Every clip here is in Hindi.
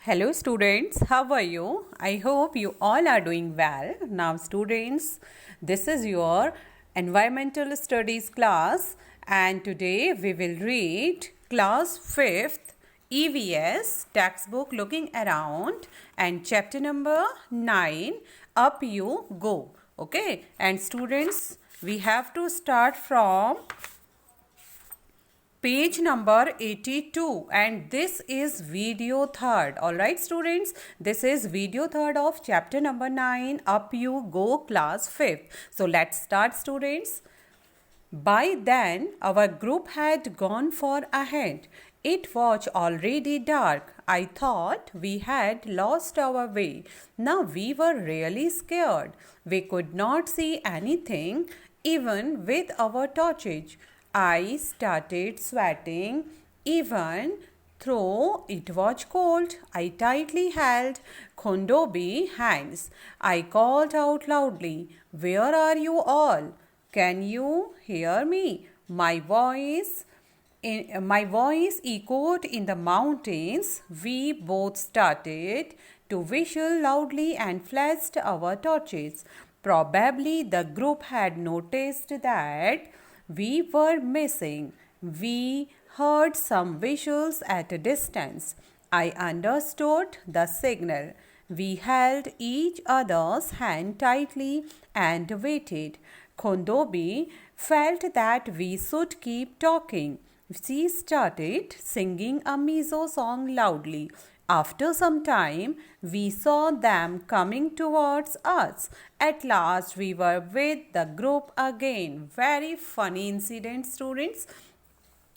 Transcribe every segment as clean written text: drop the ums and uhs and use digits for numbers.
Hello students, how are you? I hope you all are doing well. Now students, this is your environmental studies class and today we will read class 5th EVS textbook looking around and chapter number 9 up you go. Okay, and students, we have to start from page number 82 and this is video third. All right students, this is video third of chapter number 9 up you go class 5th. So let's start students. By then our group had gone far ahead. It was already dark. I thought we had lost our way. Now we were really scared. We could not see anything even with our torches. I started sweating even though it was cold. I tightly held Kondobi's hands. I called out loudly, "Where are you all? Can you hear me?" My voice echoed in the mountains. We both started to whistle loudly and flashed our torches. Probably the group had noticed that we were missing. We heard some whistles at a distance. I understood the signal. We held each other's hand tightly and waited. Kondobi felt that we should keep talking. She started singing a mizo song loudly. After some time, we saw them coming towards us. At last, we were with the group again. Very funny incident, students.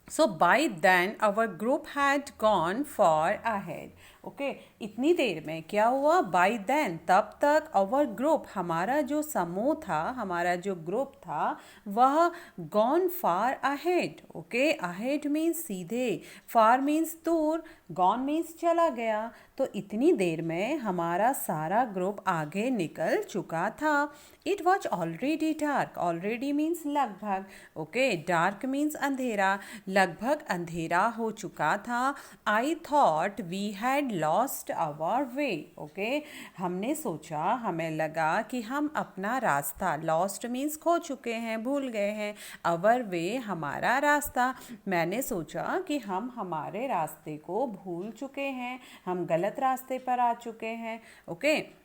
So by then our group had gone far ahead. Okay इतनी देर में क्या हुआ? बाय देन, तब तक आवर ग्रुप, हमारा जो समूह था, हमारा जो ग्रुप था, वह gone far ahead. Okay, ahead means सीधे, फार मीन्स दूर, गॉन मीन्स चला गया. तो इतनी देर में हमारा सारा ग्रुप आगे निकल चुका था. It was already dark. Already means लगभग. ओके, डार्क मीन्स अंधेरा. लगभग अंधेरा हो चुका था. I thought we had lost our way. Okay, हमने सोचा, हमें लगा कि हम अपना रास्ता, लॉस्ट मीन्स खो चुके हैं, भूल गए हैं. आवर वे हमारा रास्ता. मैंने सोचा कि हम हमारे रास्ते को भूल चुके हैं, हम गलत रास्ते पर आ चुके हैं. Okay,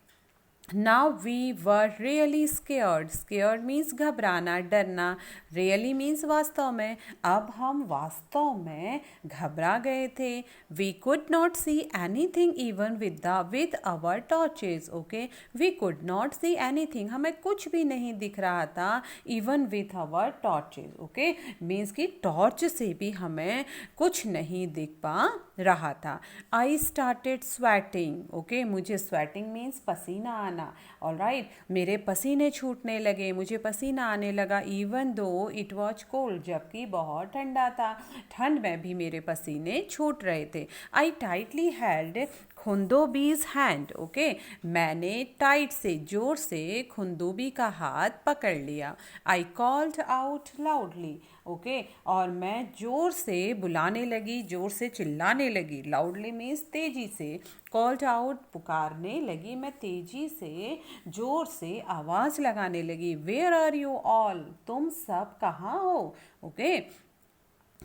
Now we were really scared. Scared means घबराना, डरना. Really means वास्तव में. अब हम वास्तव में घबरा गए थे. We could not see anything even with our torches. Okay, we could not see anything. हमें कुछ भी नहीं दिख रहा था. Even with our torches. Okay, means कि टॉर्च से भी हमें कुछ नहीं दिख पा रहा था. I started sweating. Okay, मुझे sweating means पसीना आना. ऑल राइट, मेरे पसीने छूटने लगे, मुझे पसीना आने लगा. Even though it was cold, जबकि बहुत ठंडा था. ठंड में भी मेरे पसीने छूट रहे थे. आई टाइटली हेल्ड खुंदोबीज हैंड. ओके, मैंने टाइट से, जोर से खुंदोबी का हाथ पकड़ लिया. I called out loudly. Okay, और मैं जोर से बुलाने लगी, जोर से चिल्लाने लगी. लाउडली मीन्स तेजी से. कॉल्ड आउट पुकारने लगी, मैं तेजी से, जोर से आवाज़ लगाने लगी. Where are you all? तुम सब कहाँ हो? Okay,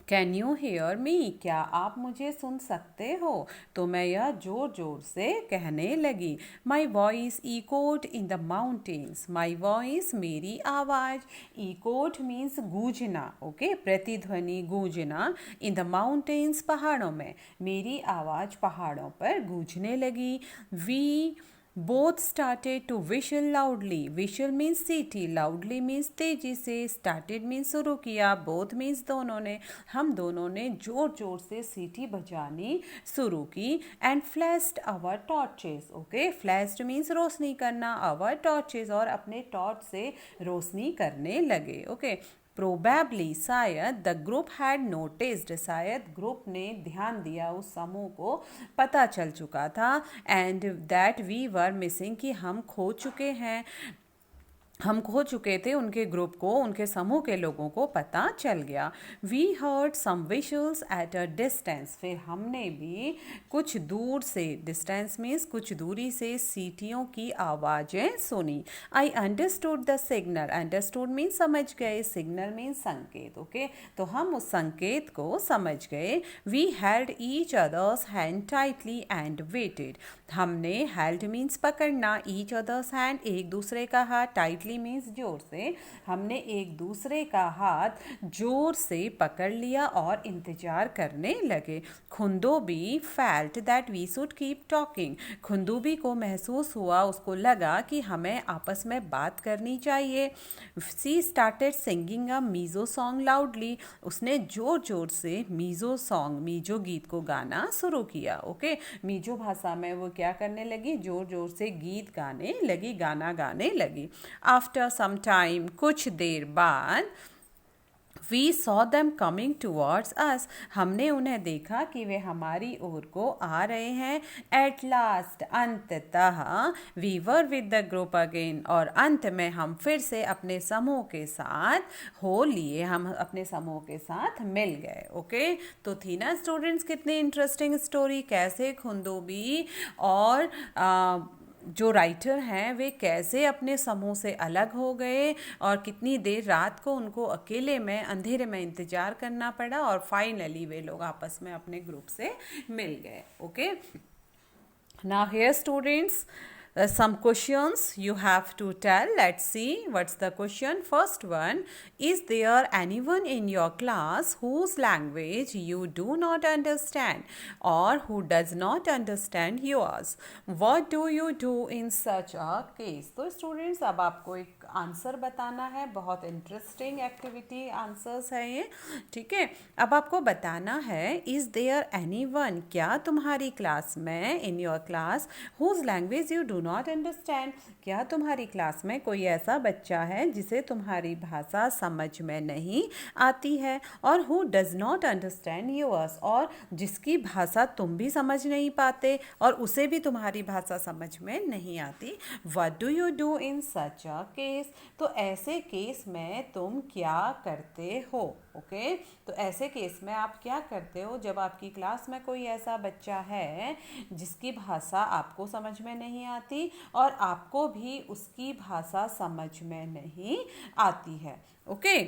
can you hear me? क्या आप मुझे सुन सकते हो? तो मैं यह जोर जोर से कहने लगी. My voice echoed in the mountains. My voice मेरी आवाज़. Echoed means गूंजना. ओके, प्रतिध्वनि, गूंजना. इन द माउंटेन्स पहाड़ों में. मेरी आवाज़ पहाड़ों पर गूंजने लगी. We both started to whistle loudly. Whistle means सीटी, loudly means तेजी से, started means शुरू किया, both means दोनों ने. हम दोनों ने जोर जोर से सीटी बजानी शुरू की. and flashed our torches. okay, flashed means रोशनी करना, our torches, और अपने टॉर्च से रोशनी करने लगे. okay, प्रोबेबली, शायद, द ग्रुप हैड नोटिस्ड, शायद ग्रुप ने ध्यान दिया, उस समूह को पता चल चुका था. And that we were missing, कि हम खो चुके हैं. हम खो चुके थे, उनके ग्रुप को, उनके समूह के लोगों को पता चल गया। We heard some whistles at a distance, फिर हमने भी कुछ दूर से, डिस्टेंस मीन्स कुछ दूरी से, सीटियों की आवाज़ें सुनी। I understood the signal, understood means समझ गए, सिग्नल मीन्स संकेत। ओके, तो हम उस संकेत को समझ गए। We held each other's hand tightly and waited, हमने हेल्ड मीन्स पकड़ना, ईच अदर्स हैंड एक दूसरे का हाथ, टाइटली मीन्स जोर से, हमने एक दूसरे का हाथ जोर से पकड़ लिया और इंतजार करने लगे। Khundobi felt that we should keep talking, Khundobi को महसूस हुआ, उसको लगा कि हमें आपस में बात करनी चाहिए। She started singing a Mizo song loudly, उसने जोर जोर से मीजो सॉन्ग, मीजो गीत को गाना शुरू किया। ओके, मीजो भाषा में वो क्या करने लगी, जोर जोर से गीत गाने लगी, गाना गाने लगी। आफ्टर सम टाइम, कुछ देर बाद, we saw them coming towards us, हमने उन्हें देखा कि वे हमारी ओर को आ रहे हैं। एट लास्ट, अंततः, we were with the group again, और अंत में हम फिर से अपने समूह के साथ हो लिए, हम अपने समूह के साथ मिल गए। ओके, तो थी ना स्टूडेंट्स कितनी इंटरेस्टिंग स्टोरी, कैसे खुंदोबी और जो राइटर हैं वे कैसे अपने समूह से अलग हो गए, और कितनी देर रात को उनको अकेले में, अंधेरे में इंतजार करना पड़ा, और फाइनली वे लोग आपस में अपने ग्रुप से मिल गए। Okay, now here students, some questions you have to tell. Let's see what's the question. First one, is there anyone in your class whose language you do not understand or who does not understand yours? What do you do in such a case? तो students अब आपको एक आंसर बताना है, बहुत इंटरेस्टिंग एक्टिविटी आंसर्स है ये, ठीक है। अब आपको बताना है, इज देयर एनीवन, क्या तुम्हारी क्लास में, in your class, whose language you do not understand, क्या तुम्हारी क्लास में कोई ऐसा बच्चा है जिसे तुम्हारी भाषा समझ में नहीं आती है, और who does not understand yours, और जिसकी भाषा तुम भी समझ नहीं पाते और उसे भी तुम्हारी भाषा समझ में नहीं आती। What do you do in such a case, तो ऐसे केस में तुम क्या करते हो। ओके, तो ऐसे केस में आप क्या करते हो जब आपकी क्लास में कोई ऐसा बच्चा है जिसकी भाषा आपको समझ में नहीं आती और आपको भी उसकी भाषा समझ में नहीं आती है। ओके,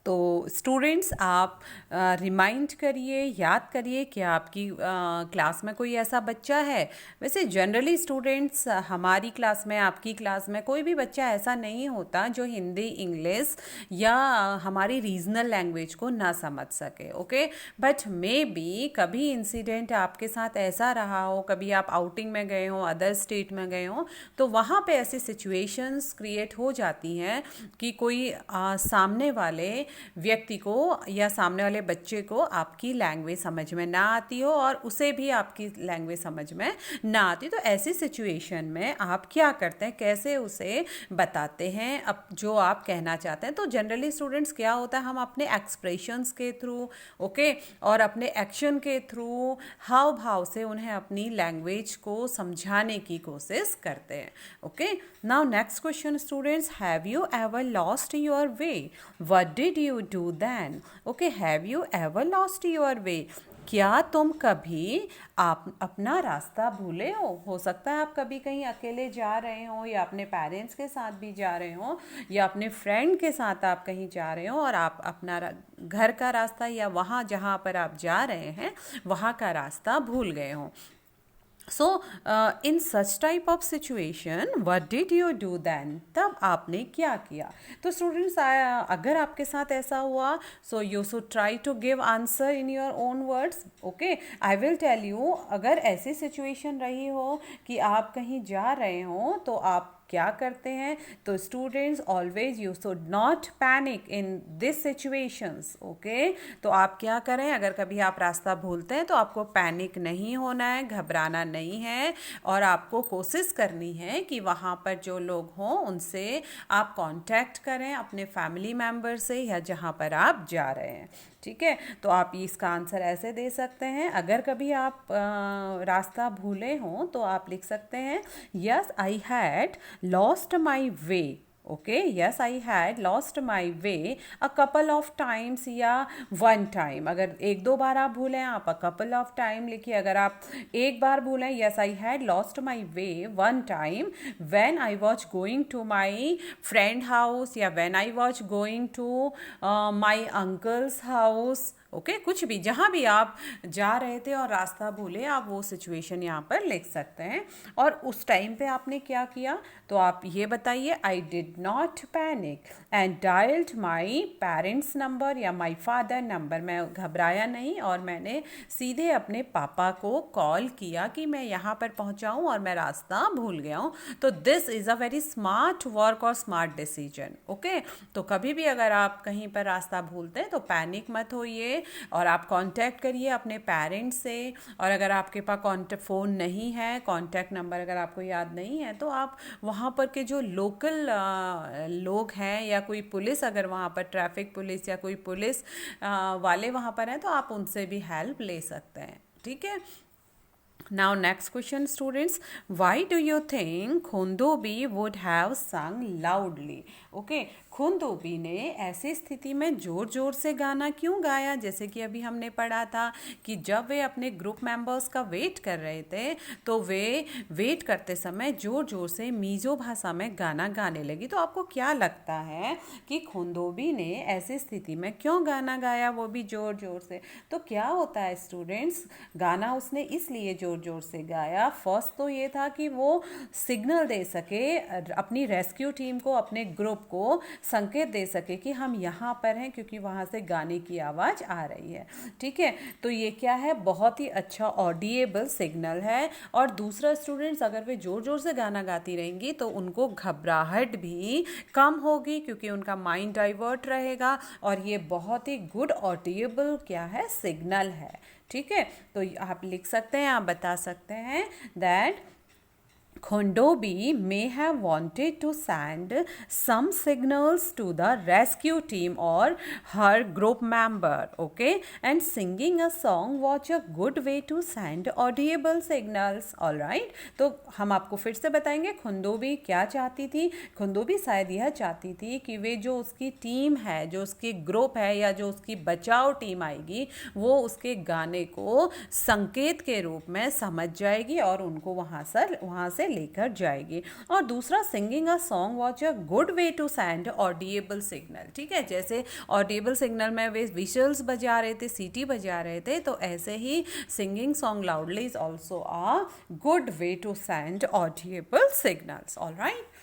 तो स्टूडेंट्स आप रिमाइंड करिए, याद करिए कि आपकी क्लास में कोई ऐसा बच्चा है। वैसे जनरली स्टूडेंट्स हमारी क्लास में, आपकी क्लास में कोई भी बच्चा ऐसा नहीं होता जो हिंदी, इंग्लिश या हमारी रीजनल लैंग्वेज को ना समझ सके। ओके, बट मे बी कभी इंसिडेंट आपके साथ ऐसा रहा हो, कभी आप आउटिंग में गए हो, अदर स्टेट में गए हो, तो वहाँ पे ऐसी सिचुएशंस क्रिएट हो जाती हैं कि कोई सामने वाले व्यक्ति को या सामने वाले बच्चे को आपकी लैंग्वेज समझ में ना आती हो और उसे भी आपकी लैंग्वेज समझ में ना आती, तो ऐसी सिचुएशन में आप क्या करते हैं, कैसे उसे बताते हैं अब जो आप कहना चाहते हैं। तो जनरली स्टूडेंट्स क्या होता है, हम अपने एक्सप्रेशंस के थ्रू, ओके, और अपने एक्शन के थ्रू, हाव भाव से उन्हें अपनी लैंग्वेज को समझाने की कोशिश करते हैं। Okay, now next question students, have you ever lost your way, what did you do then? Okay, have you ever lost your way? क्या तुम कभी आप अपना रास्ता भूले हो सकता है आप कभी कहीं अकेले जा रहे हो, या अपने पेरेंट्स के साथ भी जा रहे हो, या अपने फ्रेंड के साथ आप कहीं जा रहे हो और आप अपना घर का रास्ता या वहाँ जहाँ पर आप जा रहे हैं वहाँ का रास्ता भूल गए हो। So in such type of situation what did you do then, तब आपने क्या किया। तो स्टूडेंट्स अगर आपके साथ ऐसा हुआ, so you should try to give answer in your own words. Okay, I will tell you, अगर ऐसी सिचुएशन रही हो कि आप कहीं जा रहे हो तो आप क्या करते हैं, तो students always you should not panic in this situations. Okay, तो आप क्या करें, अगर कभी आप रास्ता भूलते हैं तो आपको पैनिक नहीं होना है, घबराना नहीं है, और आपको कोशिश करनी है कि वहाँ पर जो लोग हों उनसे आप कांटेक्ट करें, अपने फैमिली मेम्बर से या जहाँ पर आप जा रहे हैं। ठीक है, तो आप इसका आंसर ऐसे दे सकते हैं। अगर कभी आप रास्ता भूले हों तो आप लिख सकते हैं yes I had lost my way. Okay, yes I had lost my way a couple of times या वन टाइम। अगर एक दो बार आप भूलें आप अ कपल ऑफ टाइम लिखिए। अगर आप एक बार भूलें yes I had lost my way one time when I was going to my friend house या when I was going to my uncle's house. Okay, कुछ भी जहाँ भी आप जा रहे थे और रास्ता भूले आप वो सिचुएशन यहाँ पर लिख सकते हैं। और उस टाइम पे आपने क्या किया तो आप ये बताइए I did not panic and dialled my parents number या माई फादर नंबर। मैं घबराया नहीं और मैंने सीधे अपने पापा को कॉल किया कि मैं यहाँ पर पहुँचा हूँ और मैं रास्ता भूल गया हूँ। तो this is a very smart work और स्मार्ट डिसीजन। ओके, तो कभी भी अगर आप कहीं पर रास्ता भूलते हैं तो पैनिक मत होइए और आप कांटेक्ट करिए अपने पेरेंट्स से। और अगर आपके पास कॉन्टेक्ट फ़ोन नहीं है, कांटेक्ट नंबर अगर आपको याद नहीं है, तो आप वहाँ पर के जो लोकल लोग हैं या कोई पुलिस, अगर वहाँ पर ट्रैफिक पुलिस या कोई पुलिस वाले वहाँ पर हैं तो आप उनसे भी हेल्प ले सकते हैं। ठीक है। Now next question students, why do you think Khundobi would have sung loudly? Okay, खुंदोबी ने ऐसी स्थिति में ज़ोर ज़ोर से गाना क्यों गाया? जैसे कि अभी हमने पढ़ा था कि जब वे अपने ग्रुप मेंबर्स का वेट कर रहे थे तो वे वेट करते समय ज़ोर ज़ोर से मीज़ो भाषा में गाना गाने लगी। तो आपको क्या लगता है कि खुंदोबी ने ऐसी स्थिति में क्यों गाना गाया, वो भी ज़ोर ज़ोर से? तो क्या होता है स्टूडेंट्स, गाना उसने इसलिए ज़ोर ज़ोर से गाया, फर्स्ट तो ये था कि वो सिग्नल दे सके अपनी रेस्क्यू टीम को, अपने ग्रुप को संकेत दे सके कि हम यहाँ पर हैं, क्योंकि वहाँ से गाने की आवाज़ आ रही है। ठीक है, तो ये क्या है, बहुत ही अच्छा ऑडिएबल सिग्नल है। और दूसरा स्टूडेंट्स, अगर वे ज़ोर ज़ोर से गाना गाती रहेंगी तो उनको घबराहट भी कम होगी, क्योंकि उनका माइंड डाइवर्ट रहेगा और ये बहुत ही गुड ऑडिएबल क्या है, सिग्नल है। ठीक है, तो आप लिख सकते हैं, आप बता सकते हैं that Khondobi may have wanted to send some signals to the rescue team or her group member, okay? And singing a song was a good way to send audible signals, all right? तो हम आपको फिर से बताएंगे खुंदोबी क्या चाहती थी। खुंदोबी शायद यह चाहती थी कि वे जो उसकी टीम है, जो उसकी ग्रुप है या जो उसकी बचाव टीम आएगी, वो उसके गाने को संकेत के रूप में समझ जाएगी और उनको वहाँ से लेकर जाएगी। और दूसरा, singing a song was a good way to send audible signal. ठीक है, जैसे ऑडिएबल सिग्नल में वे विशल्स बजा रहे थे, सीटी बजा रहे थे, तो ऐसे ही singing song loudly is also a good way to send audible signals. All right,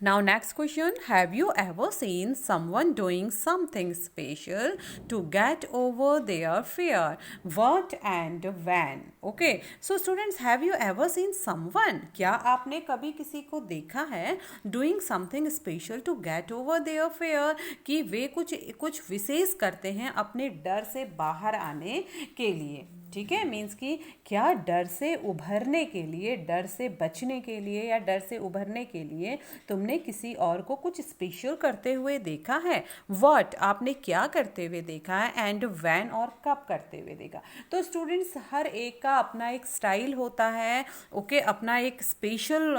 now next question, have you ever seen someone doing something special to get over their fear? What and when? Okay, so students, have you ever seen someone, क्या आपने कभी किसी को देखा है doing something special to get over their fear, कि वे कुछ विशेष करते हैं अपने डर से बाहर आने के लिए? ठीक है, मीन्स कि क्या डर से उभरने के लिए, डर से बचने के लिए या डर से उभरने के लिए तुमने किसी और को कुछ स्पेशल करते हुए देखा है? व्हाट, आपने क्या करते हुए देखा है? एंड व्हेन, और कब करते हुए देखा? तो स्टूडेंट्स, हर एक का अपना एक स्टाइल होता है, ओके, अपना एक स्पेशल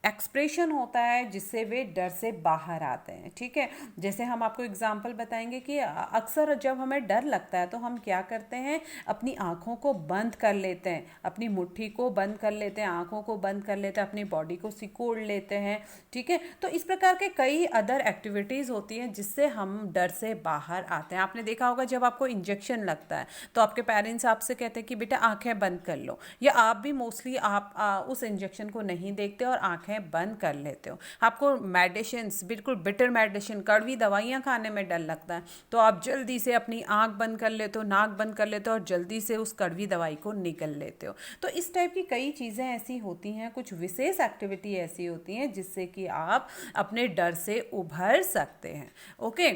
एक्सप्रेशन होता है जिससे वे डर से बाहर आते हैं। ठीक है, जैसे हम आपको एग्जाम्पल बताएंगे कि अक्सर जब हमें डर लगता है तो हम क्या करते हैं, अपनी आँखों को बंद कर लेते हैं, अपनी मुट्ठी को बंद कर लेते हैं, आँखों को बंद कर लेते हैं, अपनी बॉडी को सिकोड़ लेते हैं। ठीक है, तो इस प्रकार के कई अदर एक्टिविटीज़ होती हैं जिससे हम डर से बाहर आते हैं। आपने देखा होगा जब आपको इंजेक्शन लगता है तो आपके पेरेंट्स आपसे कहते हैं कि बेटा आँखें बंद कर लो, या आप भी मोस्टली आप उस इंजेक्शन को नहीं देखते और आँखें बंद कर लेते हो। आपको मेडिसिन्स, बिल्कुल बिटर मेडिसिन, कड़वी दवाइयाँ खाने में डर लगता है तो आप जल्दी से अपनी आँख बंद कर लेते हो, नाक बंद कर लेते हो और जल्दी से उस कड़वी दवाई को निकल लेते हो। तो इस टाइप की कई चीज़ें ऐसी होती हैं, कुछ विशेष एक्टिविटी ऐसी होती हैं जिससे कि आप अपने डर से उभर सकते हैं। ओके,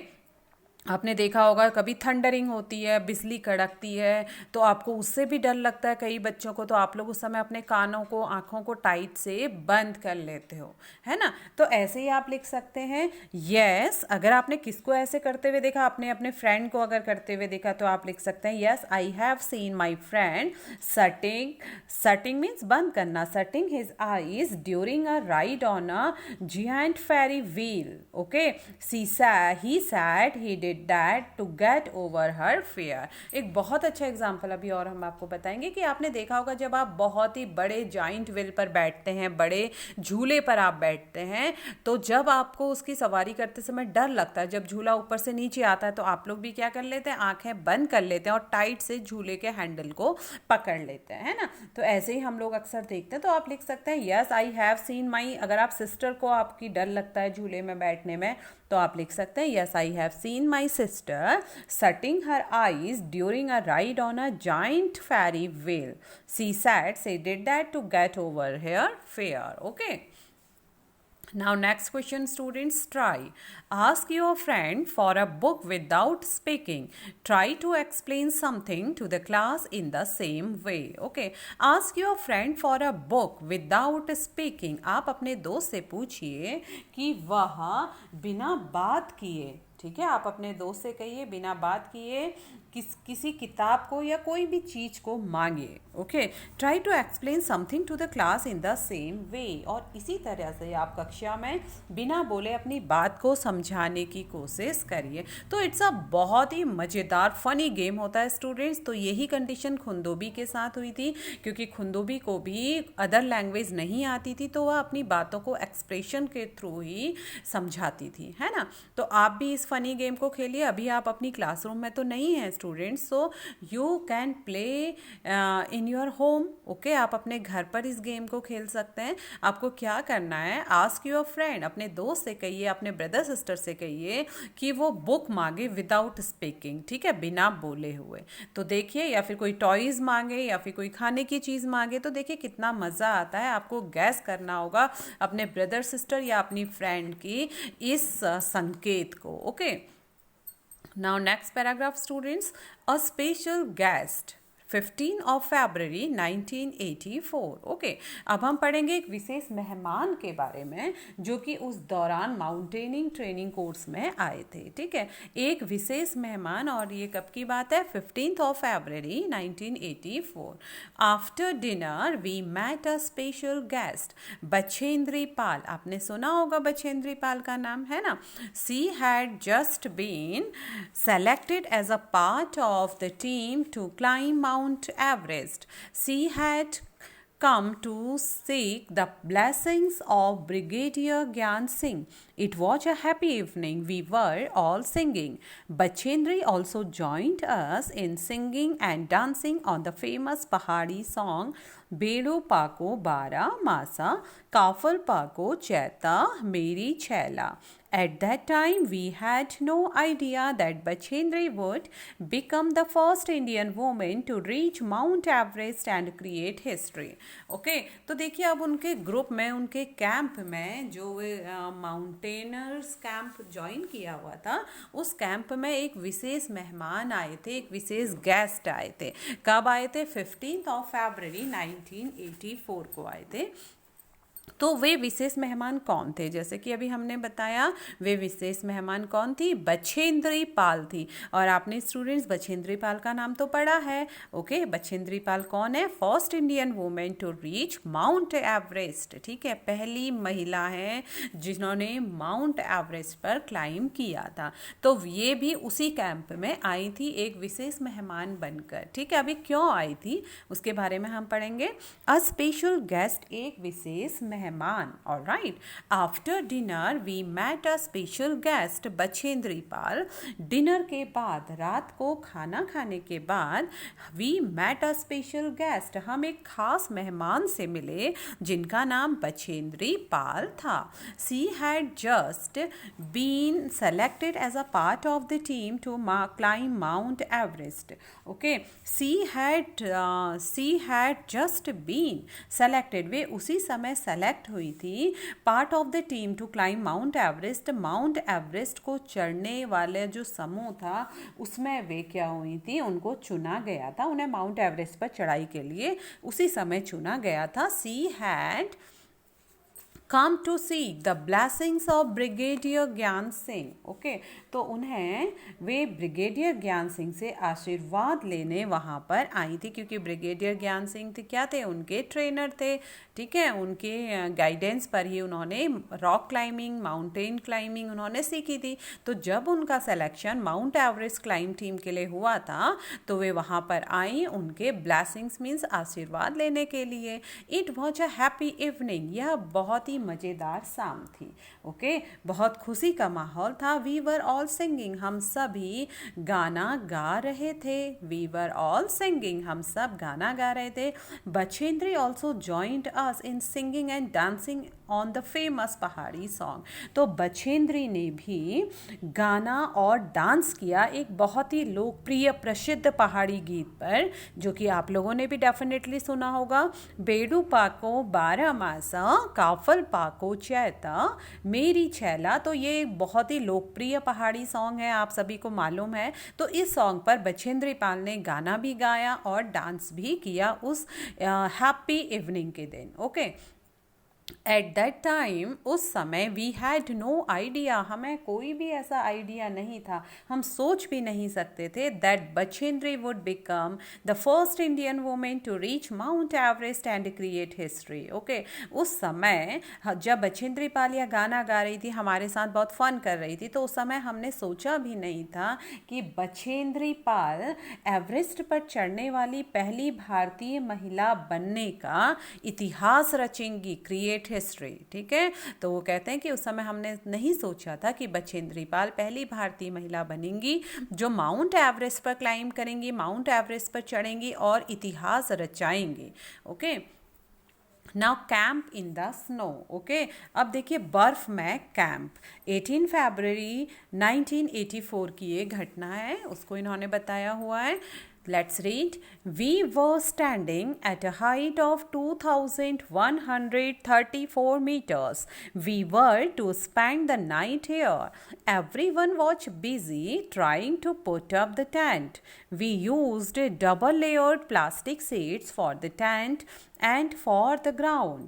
आपने देखा होगा कभी थंडरिंग होती है, बिजली कड़कती है, तो आपको उससे भी डर लगता है कई बच्चों को, तो आप लोग उस समय अपने कानों को, आँखों को टाइट से बंद कर लेते हो, है ना। तो ऐसे ही आप लिख सकते हैं यस। अगर आपने किसको ऐसे करते हुए देखा, आपने अपने फ्रेंड को अगर करते हुए देखा, तो आप लिख सकते हैं yes I have seen my friend shutting, shutting means बंद करना, shutting his eyes during a ride on a giant ferry wheel. Okay, he said he did that to get over her fear. एक बहुत अच्छा एग्जाम्पल अभी और हम आपको बताएंगे कि आपने देखा होगा जब आप बहुत ही बड़े जाइंट व्हील पर बैठते हैं, बड़े झूले पर आप बैठते हैं, तो जब आपको उसकी सवारी करते समय डर लगता है, जब झूला ऊपर से नीचे आता है, तो आप लोग भी क्या कर लेते हैं, आंखें बंद कर लेते हैं और टाइट से झूले के हैंडल को पकड़ लेते हैं, है ना। तो ऐसे ही हम लोग अक्सर देखते हैं। तो आप लिख सकते हैं यस आई हैव सीन माई, अगर आप सिस्टर को आपकी डर लगता है झूले में बैठने में, तो आप लिख सकते हैं yes I have seen my sister shutting her eyes during a ride on a giant ferry wheel, she said she did that to get over her fear. Okay, now next question students, try. Ask your friend for a book without speaking. Try to explain something to the class in the same way. Okay, ask your friend for a book without speaking. आप अपने दोस्त से पूछिए कि वह बिना बात किए, ठीक है, आप अपने दोस्त से कहिए बिना बात किए किसी किताब को या कोई भी चीज़ को मांगिए। Okay, try to explain something to the class in the same way, और इसी तरह से आप कक्षा में बिना बोले अपनी बात को समझाने की कोशिश करिए। तो इट्स अ बहुत ही मज़ेदार फनी गेम होता है स्टूडेंट्स। तो यही कंडीशन खुंदोबी के साथ हुई थी, क्योंकि खुंदोबी को भी अदर लैंग्वेज नहीं आती थी, तो वह अपनी बातों को एक्सप्रेशन के थ्रू ही समझाती थी, है ना। तो आप भी इस फनी गेम को खेलिए। अभी आप अपनी क्लासरूम में तो नहीं हैं students, so you can play in your home. Okay, आप अपने घर पर इस गेम को खेल सकते हैं। आपको क्या करना है, आस्क योर फ्रेंड, अपने दोस्त से कहिए, अपने ब्रदर सिस्टर से कहिए कि वो बुक मांगे विदाउट स्पीकिंग, ठीक है, बिना बोले हुए। तो देखिए, या फिर कोई टॉयज़ मांगे या फिर कोई खाने की चीज़ मांगे, तो देखिए कितना मज़ा आता है। आपको गैस करना होगा अपने ब्रदर सिस्टर या अपनी फ्रेंड की इस संकेत को। Okay, now next paragraph students, a special guest 15 of February 1984। Okay, अब हम पढ़ेंगे एक विशेष मेहमान के बारे में जो कि उस दौरान माउंटेनिंग ट्रेनिंग कोर्स में आए थे, ठीक है। एक विशेष मेहमान, और ये कब की बात है, 15 of February 1984। After dinner we met a special guest, Bachendri Pal, आपने सुना होगा बछेंद्री पाल का नाम, है ना। She had just been selected as a part of the team to climb Mount Everest. She had come to seek the blessings of Brigadier Gyan Singh. It was a happy evening. We were all singing. Bachendri also joined us in singing and dancing on the famous Pahadi song Bedo Pako Bara Masa Kafal Pako Cheta Meri Chela. At that time, we had no idea that Bachendri would become the first Indian woman to reach Mount Everest and create history. Okay, तो देखिए अब उनके ग्रुप में, उनके कैंप में, जो माउंटेनर्स कैंप ज्वाइन किया हुआ था, उस कैंप में एक विशेष मेहमान आए थे, एक विशेष गेस्ट आए थे। कब आए थे, 15 of February 1984 को आए थे। तो वे विशेष मेहमान कौन थे, जैसे कि अभी हमने बताया, वे विशेष मेहमान कौन थी, बछेंद्री पाल थी। और आपने स्टूडेंट्स बछेंद्री पाल का नाम तो पढ़ा है। ओके, बछेंद्री पाल कौन है, first Indian women to reach Mount Everest, ठीक है, पहली महिला है जिन्होंने माउंट एवरेस्ट पर क्लाइंब किया था। तो ये भी उसी कैंप में आई थी एक विशेष मेहमान बनकर, ठीक है। अभी क्यों आई थी उसके बारे में हम पढ़ेंगे। अ स्पेशल गेस्ट, एक विशेष मेहमान। Alright, after dinner we met a special guest Bachendri Pal. Dinner के बाद, रात को खाना खाने के बाद, we met a special guest, हम एक खास मेहमान से मिले जिनका नाम बछेंद्री पाल था। She had just been selected as a part of the team to climb Mount Everest. Okay, she had just been selected, वे उसी समय सेलेक्ट सेलेक्ट हुई थी part of the team to climb Mount Everest, Mount Everest को चढ़ने वाले जो समूह था उसमें वे क्या हुई थी, उनको चुना गया था, उन्हें माउंट एवरेस्ट पर चढ़ाई के लिए उसी समय चुना गया था. She had come to seek the blessings of brigadier ज्ञान सिंह. ओके, तो उन्हें वे ब्रिगेडियर ज्ञान सिंह से आशीर्वाद लेने वहाँ पर आई थी, क्योंकि ब्रिगेडियर ज्ञान सिंह थे क्या थे, उनके ट्रेनर थे. ठीक है, उनके गाइडेंस पर ही उन्होंने रॉक क्लाइंबिंग, माउंटेन क्लाइंबिंग उन्होंने सीखी थी. तो जब उनका selection mount Everest climb team के लिए हुआ था तो वे वहाँ पर आई उनके ब्लेसिंग्स मीन्स आशीर्वाद लेने के लिए. It was a happy evening, यह बहुत ही मज़ेदार शाम थी. ओके, बहुत खुशी का माहौल था. वी वर ऑल सिंगिंग, हम सभी गाना गा रहे थे. वी वर ऑल सिंगिंग, हम सब गाना गा रहे थे. Bachendri also joined us in singing and dancing on the famous पहाड़ी सॉन्ग. तो बछेंद्री ने भी गाना और डांस किया एक बहुत ही लोकप्रिय प्रसिद्ध पहाड़ी गीत पर, जो कि आप लोगों ने भी डेफिनेटली सुना होगा. बेडू पाको 12 मासा, काफल पाको चैता, मेरी छैला. तो ये एक बहुत ही लोकप्रिय पहाड़ी सॉन्ग है, आप सभी को मालूम है. तो इस सॉन्ग पर बछेंद्री पाल ने गाना भी गाया और डांस भी किया उस हैप्पी इवनिंग के दिन. ओके, एट दैट टाइम, उस समय, वी हैड नो आइडिया, हमें कोई भी ऐसा आइडिया नहीं था, हम सोच भी नहीं सकते थे that Bachendri would become the first Indian women to reach Mount Everest and create history. Okay, उस समय जब बछेंद्री पाल यह गाना गा रही थी, हमारे साथ बहुत फन कर रही थी, तो उस समय हमने सोचा भी नहीं था कि बछेंद्री पाल एवरेस्ट पर चढ़ने वाली पहली भारतीय महिला बनने का इतिहास रचेंगी, क्रिएट हिस्ट्री. ठीक है, तो वो कहते हैं कि उस समय हमने नहीं सोचा था कि बछेंद्री पाल पहली भारतीय महिला बनेंगी जो माउंट एवरेस्ट पर क्लाइंब करेंगी, माउंट एवरेस्ट पर चढ़ेंगी और इतिहास रचाएंगी. Okay, now camp in the snow. Okay, अब देखिए बर्फ में कैंप. 18 फरवरी 1984 की ये घटना है, उसको इन्होंने बताया हुआ है. Let's read. We were standing at a height of 2,134 meters. We were to spend the night here. Everyone was busy trying to put up the tent. We used double-layered plastic sheets for the tent and for the ground.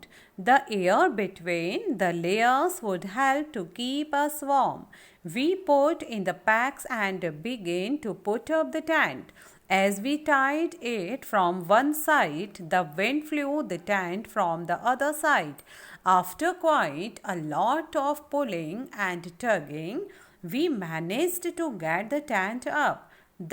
The air between the layers would help to keep us warm. We put in the packs and began to put up the tent. As we tied it from one side, the wind blew the tent from the other side. After quite a lot of pulling and tugging, we managed to get the tent up.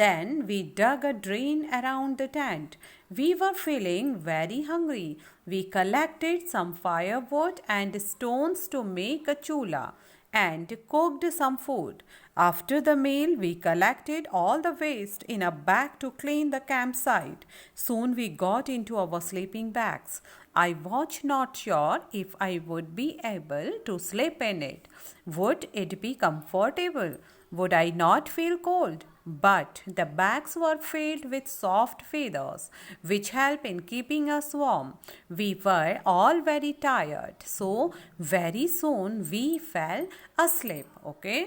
Then we dug a drain around the tent. We were feeling very hungry. We collected some firewood and stones to make a chula and cooked some food. After the meal, we collected all the waste in a bag to clean the campsite. Soon we got into our sleeping bags. I was not sure if I would be able to sleep in it. Would it be comfortable? Would I not feel cold? But the bags were filled with soft feathers, which help in keeping us warm. We were all very tired, so very soon we fell asleep. Okay?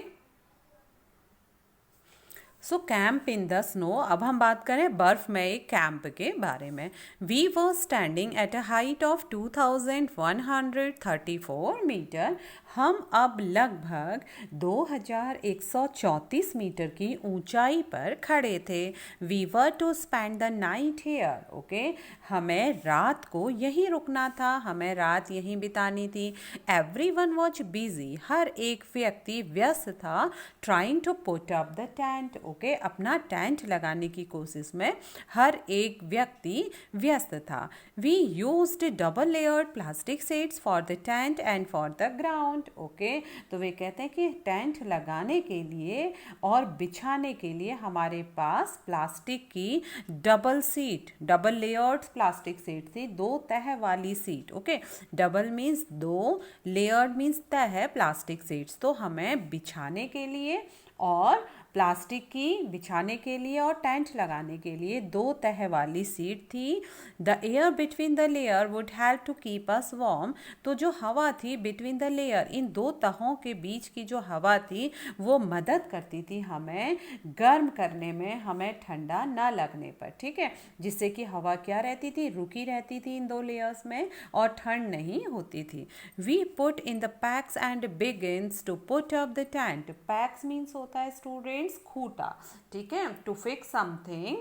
So camp in the snow. अब हम बात करें बर्फ में एक कैंप के बारे में. We were standing at a height of 2134 metre. हम अब लगभग 2134 मीटर की ऊंचाई पर खड़े थे. We were to spend the night here. Okay, हमें रात को यहीं रुकना था, हमें रात यहीं बितानी थी. एवरीवन वॉज बिजी, हर एक व्यक्ति व्यस्त था. Trying to put up the tent. Okay, अपना टेंट लगाने की कोशिश में हर एक व्यक्ति व्यस्त था. We used double layered plastic sheets for the tent and for the ground. Okay, तो वे कहते हैं कि टेंट लगाने के लिए और बिछाने के लिए हमारे पास प्लास्टिक की double seat, double layered plastic sheet थी, 2 तह वाली seat. Okay, double means 2, layered means तह प्लास्टिक सीट्स. तो हमें बिछाने के लिए और प्लास्टिक की बिछाने के लिए और टेंट लगाने के लिए 2 तह वाली सीट थी। The air between the layer would help to keep us warm. तो जो हवा थी बिटवीन द लेयर, इन 2 तहों के बीच की जो हवा थी वो मदद करती थी हमें गर्म करने में, हमें ठंडा ना लगने पर, ठीक है, जिससे कि हवा क्या रहती थी, रुकी रहती थी इन 2 लेयर्स में और ठंड नहीं होती थी। We put in the pegs and begins to put up the tent. Pegs means होता है स्टूडेंट्स खूटा, ठीक है, टू फिक्स समथिंग,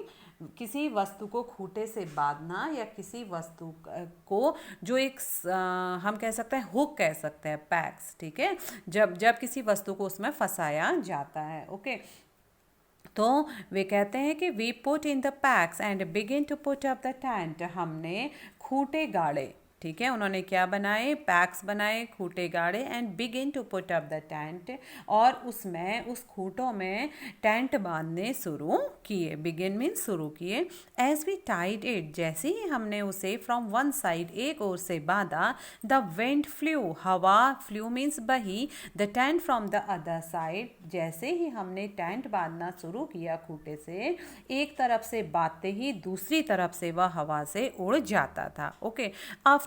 किसी वस्तु को खूटे से बांधना या किसी वस्तु को जो एक हम कह सकते हैं हुक कह सकते हैं, पैक्स, ठीक है, जब जब किसी वस्तु को उसमें फंसाया जाता है। ओके, तो वे कहते हैं कि we put in the pegs and begin to put up the tent. हमने खूटे गाड़े, ठीक है, उन्होंने क्या बनाए, पैक्स बनाए, खूटे गाड़े, and begin to put up the tent, और उसमें उस खूटों में टेंट बांधने शुरू किए। बिगिन मीन्स शुरू किए। एज वी टाइड इट, जैसे ही हमने उसे फ्रॉम वन साइड, एक ओर से बांधा, द विंड फ्लू, हवा, फ्लू मीन्स बही, the tent from the other side, जैसे ही हमने टेंट बांधना शुरू किया खूटे से, एक तरफ से बांधते ही दूसरी तरफ से वह हवा से उड़ जाता था। Okay,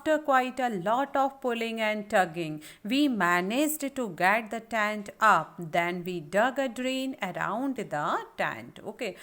after quite a lot of pulling and tugging, we managed to get the tent up. Then we dug a drain around the tent. Okay.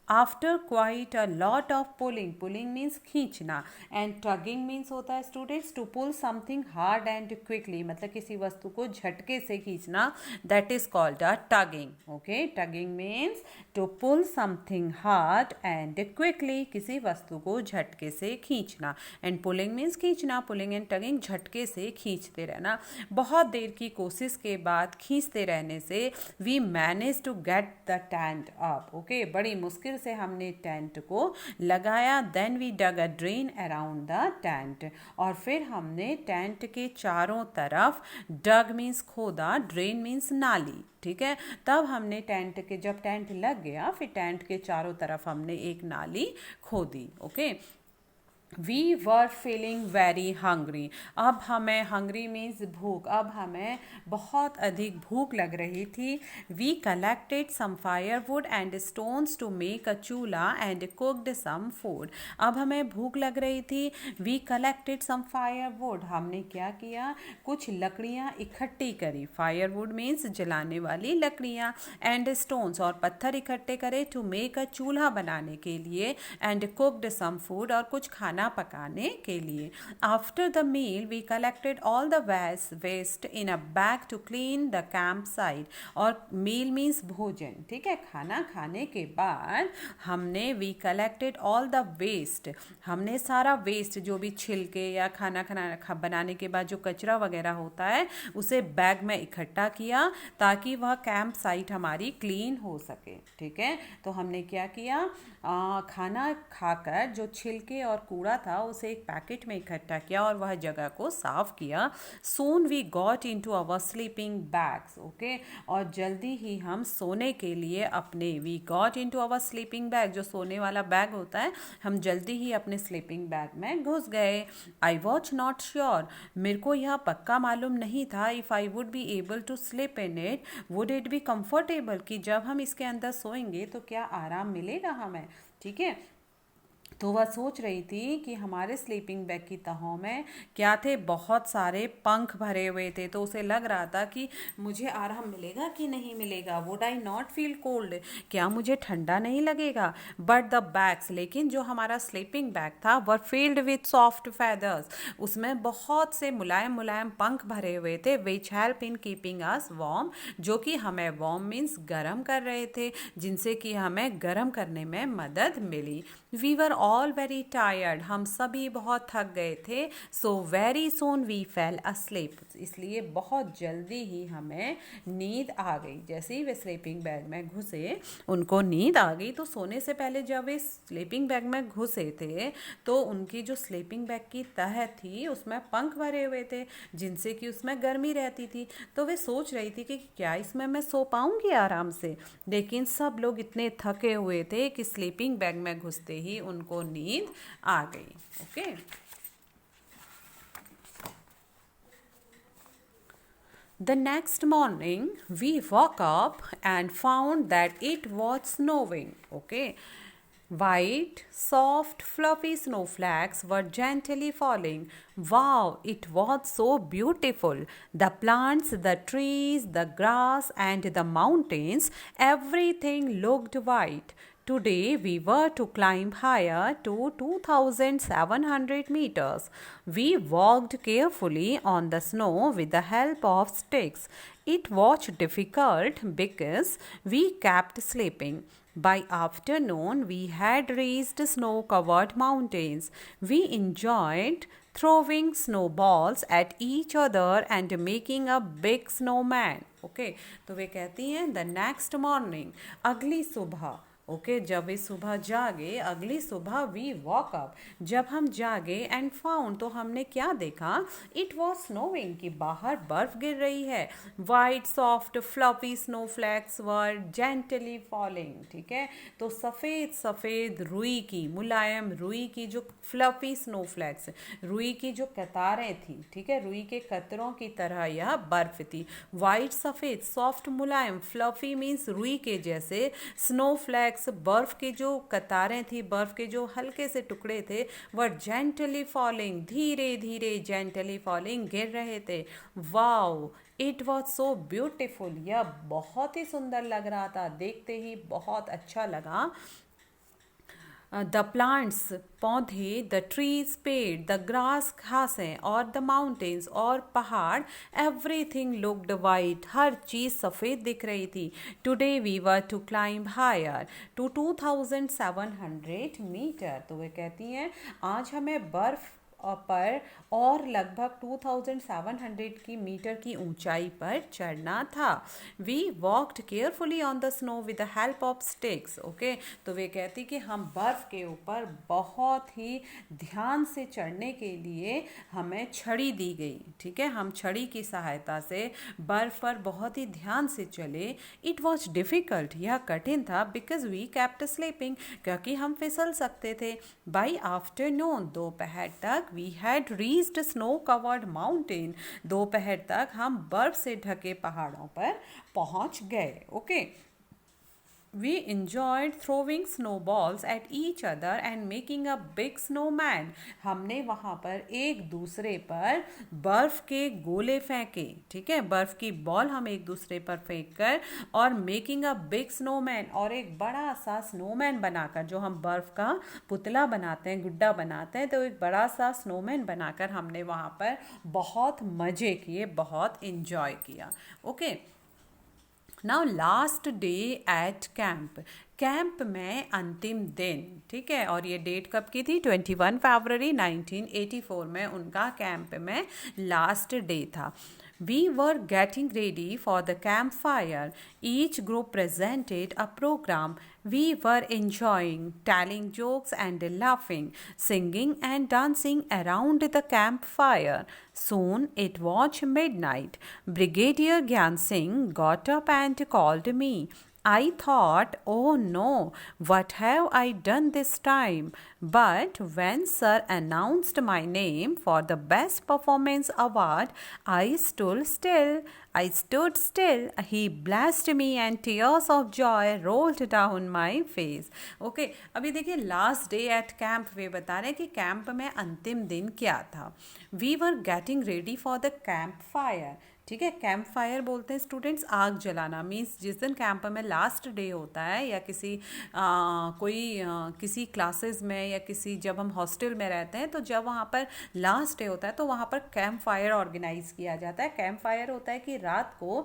After quite a lot of pulling, pulling means खींचना, एंड टगिंग मीन्स होता है students to pull something hard and quickly, मतलब किसी वस्तु को झटके से खींचना, that is called a tugging. Okay, tugging means to pull something hard and quickly, किसी वस्तु को झटके से खींचना, एंड पुलिंग मीन्स खींचना, पुलिंग एंड टगिंग झटके से खींचते रहना। बहुत देर की कोशिश के बाद खींचते रहने से we manage to get the tent up. Okay, बड़ी मुश्किल से हमने टेंट को लगाया। Then we dug a drain around the tent, और फिर हमने टेंट के चारों तरफ, डग मीन्स खोदा, ड्रेन मीन्स नाली, ठीक है, तब हमने टेंट के, जब टेंट लग गया फिर टेंट के चारों तरफ हमने एक नाली खोदी। Okay, we were feeling very hungry, अब हमें, हंग्री मीन्स भूख, अब हमें बहुत अधिक भूख लग रही थी। We collected some firewood and stones to make a chulha and cooked some food. अब हमें भूख लग रही थी। We collected some firewood, हमने क्या किया, कुछ लकड़ियाँ इकट्ठी करी, फायर वुड मीन्स जलाने वाली लकड़ियाँ, एंड स्टोन्स, और पत्थर इकट्ठे करे, टू मेक अ चूल्हा बनाने के लिए, एंड कुकड सम फूड, और कुछ खाना पकाने के लिए। After the meal we collected all the waste in a bag to clean the campsite, और मील मीन्स भोजन, ठीक है, खाना खाने के बाद हमने, we collected all the waste, हमने सारा वेस्ट, जो भी छिलके या खाना बनाने के बाद जो कचरा वगैरह होता है उसे बैग में इकट्ठा किया ताकि वह कैंप साइट हमारी क्लीन हो सके, ठीक है। तो हमने क्या किया, खाना खाकर जो छिलके और कूड़ा था उसे एक पैकेट में इकट्ठा किया और वह जगह को साफ किया। Soon we got into our sleeping bags, okay, और जल्दी ही हम सोने के लिए अपने, we got into our sleeping bag, जो सोने वाला बैग होता है, हम जल्दी ही अपने स्लीपिंग बैग में घुस गए। आई वॉज नॉट श्योर, मेरे को यह पक्का मालूम नहीं था, if I would be able to sleep in it would it be comfortable, कि जब हम इसके अंदर सोएंगे तो क्या आराम मिलेगा हमें, ठीक है। तो वह सोच रही थी कि हमारे स्लीपिंग बैग की तहों में क्या थे, बहुत सारे पंख भरे हुए थे, तो उसे लग रहा था कि मुझे आराम मिलेगा कि नहीं मिलेगा, would I not feel cold, क्या मुझे ठंडा नहीं लगेगा। बट द बैग्स, लेकिन जो हमारा स्लीपिंग बैग था वह फील्ड विथ सॉफ्ट फैदर्स, उसमें बहुत से मुलायम मुलायम पंख भरे हुए थे, which help in keeping us warm, जो कि हमें, वार्म मीन्स गर्म कर रहे थे, जिनसे कि हमें गर्म करने में मदद मिली। We were all very tired, हम सभी बहुत थक गए थे। So very soon we fell asleep, इसलिए बहुत जल्दी ही हमें नींद आ गई। जैसे ही वे स्लीपिंग बैग में घुसे उनको नींद आ गई। तो सोने से पहले जब वे स्लीपिंग बैग में घुसे थे तो उनकी जो स्लीपिंग बैग की तह थी उसमें पंख भरे हुए थे, जिनसे कि उसमें गर्मी रहती थी। तो वे सोच रही थी कि क्या इसमें मैं सो पाऊंगी आराम से, लेकिन सब लोग इतने थके हुए थे कि स्लीपिंग बैग में घुसते ही उनको नींद आ गई। Okay, The next morning, we woke up and found that it was snowing. Okay. White, soft, fluffy snowflakes were gently falling. Wow, it was so beautiful. The plants, the trees, the grass, and the mountains, everything looked white. Today we were to climb higher to 2700 meters. We walked carefully on the snow with the help of sticks. It was difficult because we kept sleeping. By afternoon, we had reached snow covered mountains. We enjoyed throwing snowballs at each other and making a big snowman. Okay, तो वे कहती हैं the next morning, अगली सुबह. ओके जब वे सुबह जागे अगली सुबह वी वॉक अप जब हम जागे एंड फाउंड तो हमने क्या देखा इट वॉज स्नोइंग कि बाहर बर्फ गिर रही है white soft fluffy snow flakes were gently falling ठीक है तो सफ़ेद सफ़ेद रुई की मुलायम रुई की जो फ्लफी स्नो फ्लैक्स रुई की जो कतारें थी ठीक है रुई के कतरों की तरह यह बर्फ थी वाइट सफ़ेद सॉफ्ट मुलायम फ्लफी मीन्स रुई के जैसे स्नो फ्लैक्स बर्फ की जो कतारें थी बर्फ के जो हल्के से टुकड़े थे वह जेंटली फॉलिंग धीरे धीरे जेंटली फॉलिंग गिर रहे थे wow it was so beautiful यह बहुत ही सुंदर लग रहा था देखते ही बहुत अच्छा लगा द प्लांट्स पौधे द ट्रीज पेड़ द ग्रास घासें और द माउंटेन्स और पहाड़ एवरीथिंग लुक्ड वाइट हर चीज़ सफ़ेद दिख रही थी today we were to climb higher to 2700 metre तो वे कहती हैं आज हमें बर्फ़ पर और लगभग 2700 की मीटर की ऊंचाई पर चढ़ना था we walked carefully on the snow with the help of sticks okay तो वे कहती कि हम बर्फ़ के ऊपर बहुत ही ध्यान से चढ़ने के लिए हमें छड़ी दी गई ठीक है हम छड़ी की सहायता से बर्फ़ पर बहुत ही ध्यान से चले इट वॉज डिफ़िकल्ट यह कठिन था बिकॉज वी केप्ट स्लीपिंग क्योंकि हम फिसल सकते थे बाई आफ्टरनून दोपहर तक we had reached snow covered mountain दोपहर तक हम बर्फ से ढके पहाड़ों पर पहुंच गए okay We enjoyed throwing snowballs at each other and making a big snowman. हमने वहाँ पर एक दूसरे पर बर्फ़ के गोले फेंके ठीक है बर्फ़ की बॉल हम एक दूसरे पर फेंक कर और मेकिंग अ बिग स्नोमैन और एक बड़ा सा स्नोमैन बनाकर जो हम बर्फ़ का पुतला बनाते हैं गुड्डा बनाते हैं तो एक बड़ा सा स्नोमैन बनाकर हमने वहाँ पर बहुत मज़े किए बहुत इन्जॉय किया okay now last day at camp में अंतिम दिन ठीक है और ये डेट कब की थी 21 फरवरी 1984 में उनका कैंप में लास्ट डे था We were getting ready for the campfire. Each group presented a program. We were enjoying, telling jokes and laughing, singing and dancing around the campfire. Soon it was midnight. Brigadier Gyan Singh got up and called me. I thought, oh no, what have I done this time? But when Sir announced my name for the Best Performance Award, I stood still. He blessed me and tears of joy rolled down my face. Okay, अभी देखिए लास्ट डे एट कैंप वे बता रहे हैं कि कैंप में अंतिम दिन क्या था We were getting ready for the campfire. ठीक है कैंप फायर बोलते हैं स्टूडेंट्स आग जलाना मीन्स जिस दिन कैंप में लास्ट डे होता है या किसी किसी क्लासेस में या किसी जब हम हॉस्टल में रहते हैं तो जब वहाँ पर लास्ट डे होता है तो वहाँ पर कैंप फायर ऑर्गेनाइज किया जाता है कैंप फायर होता है कि रात को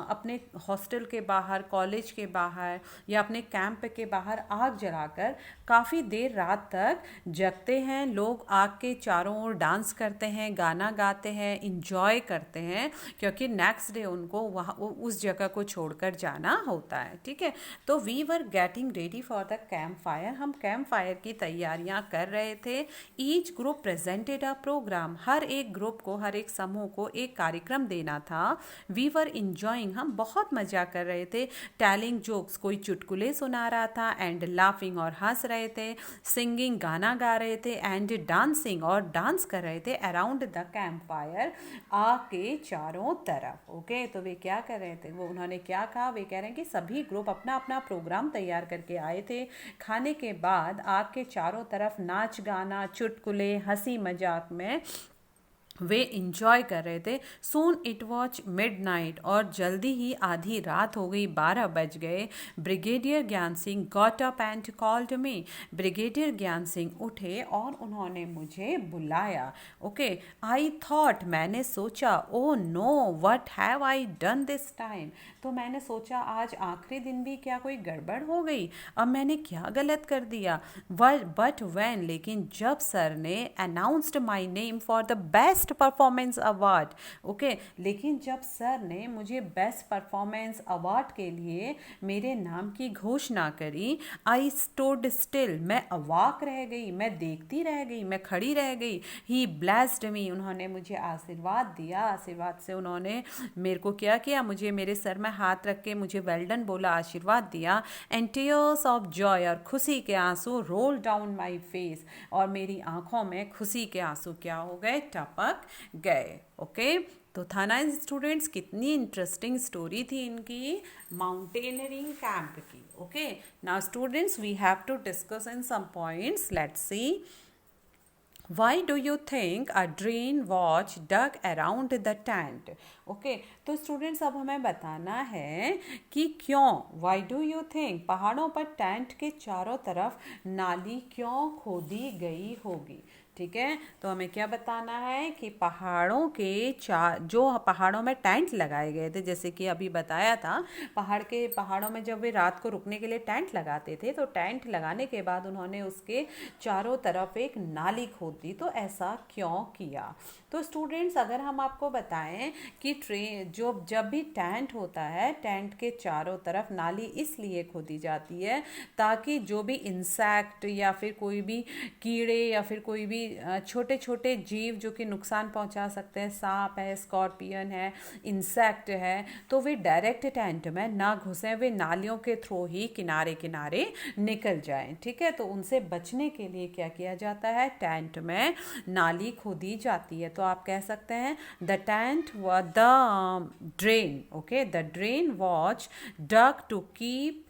अपने हॉस्टल के बाहर कॉलेज के बाहर या अपने कैंप के बाहर आग जलाकर काफ़ी देर रात तक जगते हैं लोग आग के चारों ओर डांस करते हैं गाना गाते हैं इंजॉय करते हैं क्योंकि नेक्स्ट डे उनको वहाँ उस जगह को छोड़कर जाना होता है ठीक है तो we were getting ready for the camp fire हम कैंप फायर की तैयारियां कर रहे थे each group presented a programme हर एक ग्रुप को हर एक समूह को एक कार्यक्रम देना था वी वर इंजॉइंग हम बहुत मजा कर रहे थे टेलिंग जोक्स कोई चुटकुले सुना रहा था एंड लाफिंग और हंस रहे थे सिंगिंग गाना गा रहे थे एंड डांसिंग और डांस कर रहे थे अराउंड द कैंप फायर आग के चारों चारों तरफ। ओके, तो वे क्या कर रहे थे, वो उन्होंने क्या कहा, वे कह रहे हैं कि सभी ग्रुप अपना अपना प्रोग्राम तैयार करके आए थे। खाने के बाद आग के चारों तरफ नाच गाना, चुटकुले, हंसी मजाक में वे इंजॉय कर रहे थे। सून इट वॉच मिडनाइट, और जल्दी ही आधी रात हो गई, 12 बज गए। ब्रिगेडियर ज्ञान Singh got up and called me. Brigadier ज्ञान सिंह उठे और उन्होंने मुझे बुलाया। ओके, आई थॉट, मैंने सोचा, oh know what have I done this time, तो मैंने सोचा आज आखिरी दिन भी क्या कोई गड़बड़ हो गई, अब मैंने क्या गलत कर दिया। बट व्हेन, लेकिन जब सर ने announced my name for the best performance award, okay, लेकिन जब सर ने मुझे बेस्ट परफॉर्मेंस अवार्ड के लिए मेरे नाम की घोषणा करी, आई स्टूड स्टिल, मैं अवाक रह गई, मैं देखती रह गई, मैं खड़ी रह गई। ही ब्लेस्ड मी, उन्होंने मुझे आशीर्वाद दिया। आशीर्वाद से उन्होंने मेरे को क्या किया, मुझे मेरे सर में हाथ रख के मुझे वेल्डन बोला, आशीर्वाद दिया। एंड टीयर्स ऑफ जॉय, और खुशी के आंसू रोल डाउन माई फेस, और मेरी आंखों में खुशी के आंसू क्या हो गए, टपक गए। ओके, तो था ना स्टूडेंट्स, कितनी इंटरेस्टिंग स्टोरी थी इनकी माउंटेनियरिंग कैंप की। Okay, now students we have to discuss in some points, let's see. Why do you think a drain was dug around the tent? Okay, तो स्टूडेंट्स अब हमें बताना है कि क्यों, वाई डू यू थिंक, पहाड़ों पर टेंट के चारों तरफ नाली क्यों खोदी गई होगी। ठीक है, तो हमें क्या बताना है कि पहाड़ों के जो पहाड़ों में टेंट लगाए गए थे, जैसे कि अभी बताया था, पहाड़ों में जब वे रात को रुकने के लिए टेंट लगाते थे, तो टेंट लगाने के बाद उन्होंने उसके चारों तरफ एक नाली खोद दी, तो ऐसा क्यों किया। तो स्टूडेंट्स अगर हम आपको बताएं कि जब भी टेंट होता है, टेंट के चारों तरफ नाली इसलिए खोदी जाती है ताकि जो भी इंसेक्ट या फिर कोई भी कीड़े या फिर कोई भी छोटे छोटे जीव जो कि नुकसान पहुंचा सकते हैं, सांप है, स्कॉर्पियन है, इंसेक्ट है, तो वे डायरेक्ट टेंट में ना घुसें, वे नालियों के थ्रू ही किनारे किनारे निकल जाएं। ठीक है, तो उनसे बचने के लिए क्या किया जाता है, टेंट में नाली खोदी जाती है। तो आप कह सकते हैं द टेंट व the drain, okay, the drain was dug to keep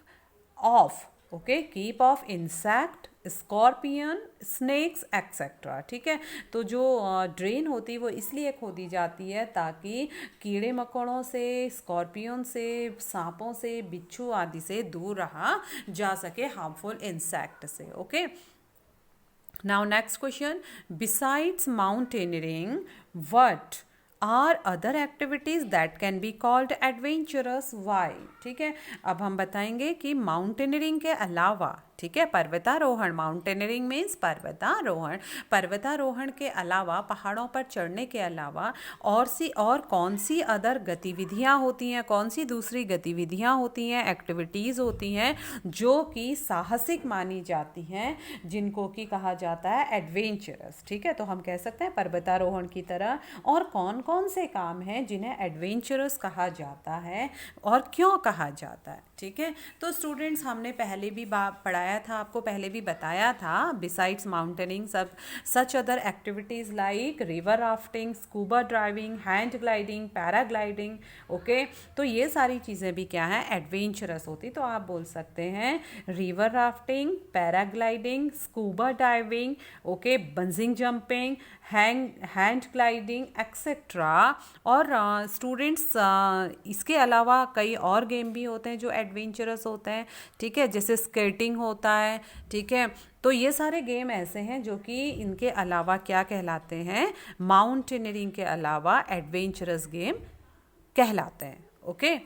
off, okay, keep off insect, scorpion, snakes etcetera. ठीक है, तो जो ड्रेन होती है वो इसलिए खोदी जाती है ताकि कीड़े मकोड़ों से, स्कॉर्पियन से, सांपों से, बिच्छू आदि से दूर रहा जा सके, हार्मफुल इंसेक्ट से। Okay, now next question, besides mountaineering what are other activities that can be called adventurous, why। ठीक है, अब हम बताएंगे कि माउंटेनियरिंग के अलावा, ठीक है, पर्वतारोहण, माउंटेनियरिंग मीन्स पर्वतारोहण, पर्वतारोहण के अलावा, पहाड़ों पर चढ़ने के अलावा और कौन सी अदर गतिविधियां होती हैं, कौन सी दूसरी गतिविधियां होती हैं, एक्टिविटीज़ होती हैं जो कि साहसिक मानी जाती हैं, जिनको कि कहा जाता है एडवेंचरस। ठीक है, तो हम कह सकते हैं पर्वतारोहण की तरह और कौन कौन से काम हैं जिन्हें एडवेंचरस कहा जाता है और क्यों कहा जाता है। ठीक है, तो स्टूडेंट्स हमने पहले भी पढ़ाया था, आपको पहले भी बताया था, besides mountaineering such other activities like river rafting, scuba driving, hand gliding, paragliding. Okay, तो ये सारी चीज़ें भी क्या हैं, एडवेंचरस होती। तो आप बोल सकते हैं river rafting, paragliding, scuba diving, okay, bungee jumping, hand gliding etcetera. और स्टूडेंट्स इसके अलावा कई और गेम भी होते हैं जो एडवेंचरस होते हैं। ठीक है, जैसे स्केटिंग होता है। ठीक है, तो ये सारे गेम ऐसे हैं जो कि इनके अलावा क्या कहलाते हैं, माउंटेनियरिंग के अलावा एडवेंचरस गेम कहलाते हैं। Okay,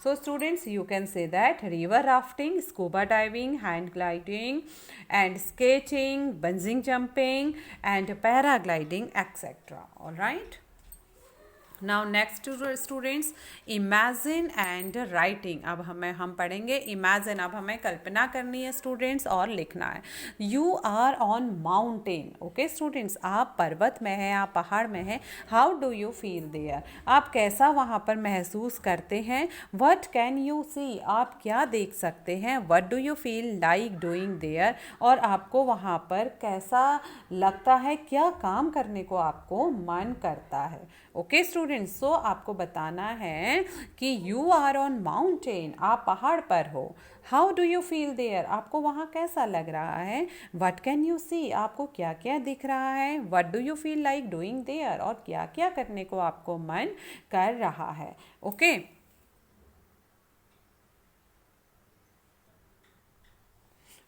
so students you can say that river rafting, scuba diving, hand gliding and skating, bungee jumping and paragliding etc. all right, now next students, imagine and writing. अब हम पढ़ेंगे इमेजिन। अब हमें कल्पना करनी है स्टूडेंट्स और लिखना है। You are on mountain. Okay students, आप पर्वत में हैं, आप पहाड़ में हैं। How do you feel there? आप कैसा वहाँ पर महसूस करते हैं? What can you see? आप क्या देख सकते हैं? What do you feel like doing there? और आपको वहाँ पर कैसा लगता है? क्या काम करने को आपको मन करता है? ओके स्टूडेंट्स, सो आपको बताना है कि यू आर ऑन माउंटेन, आप पहाड़ पर हो। How do you feel there? आपको वहाँ कैसा लग रहा है? What can you see? आपको क्या क्या दिख रहा है? What do you feel like doing there? और क्या क्या करने को आपको मन कर रहा है? Okay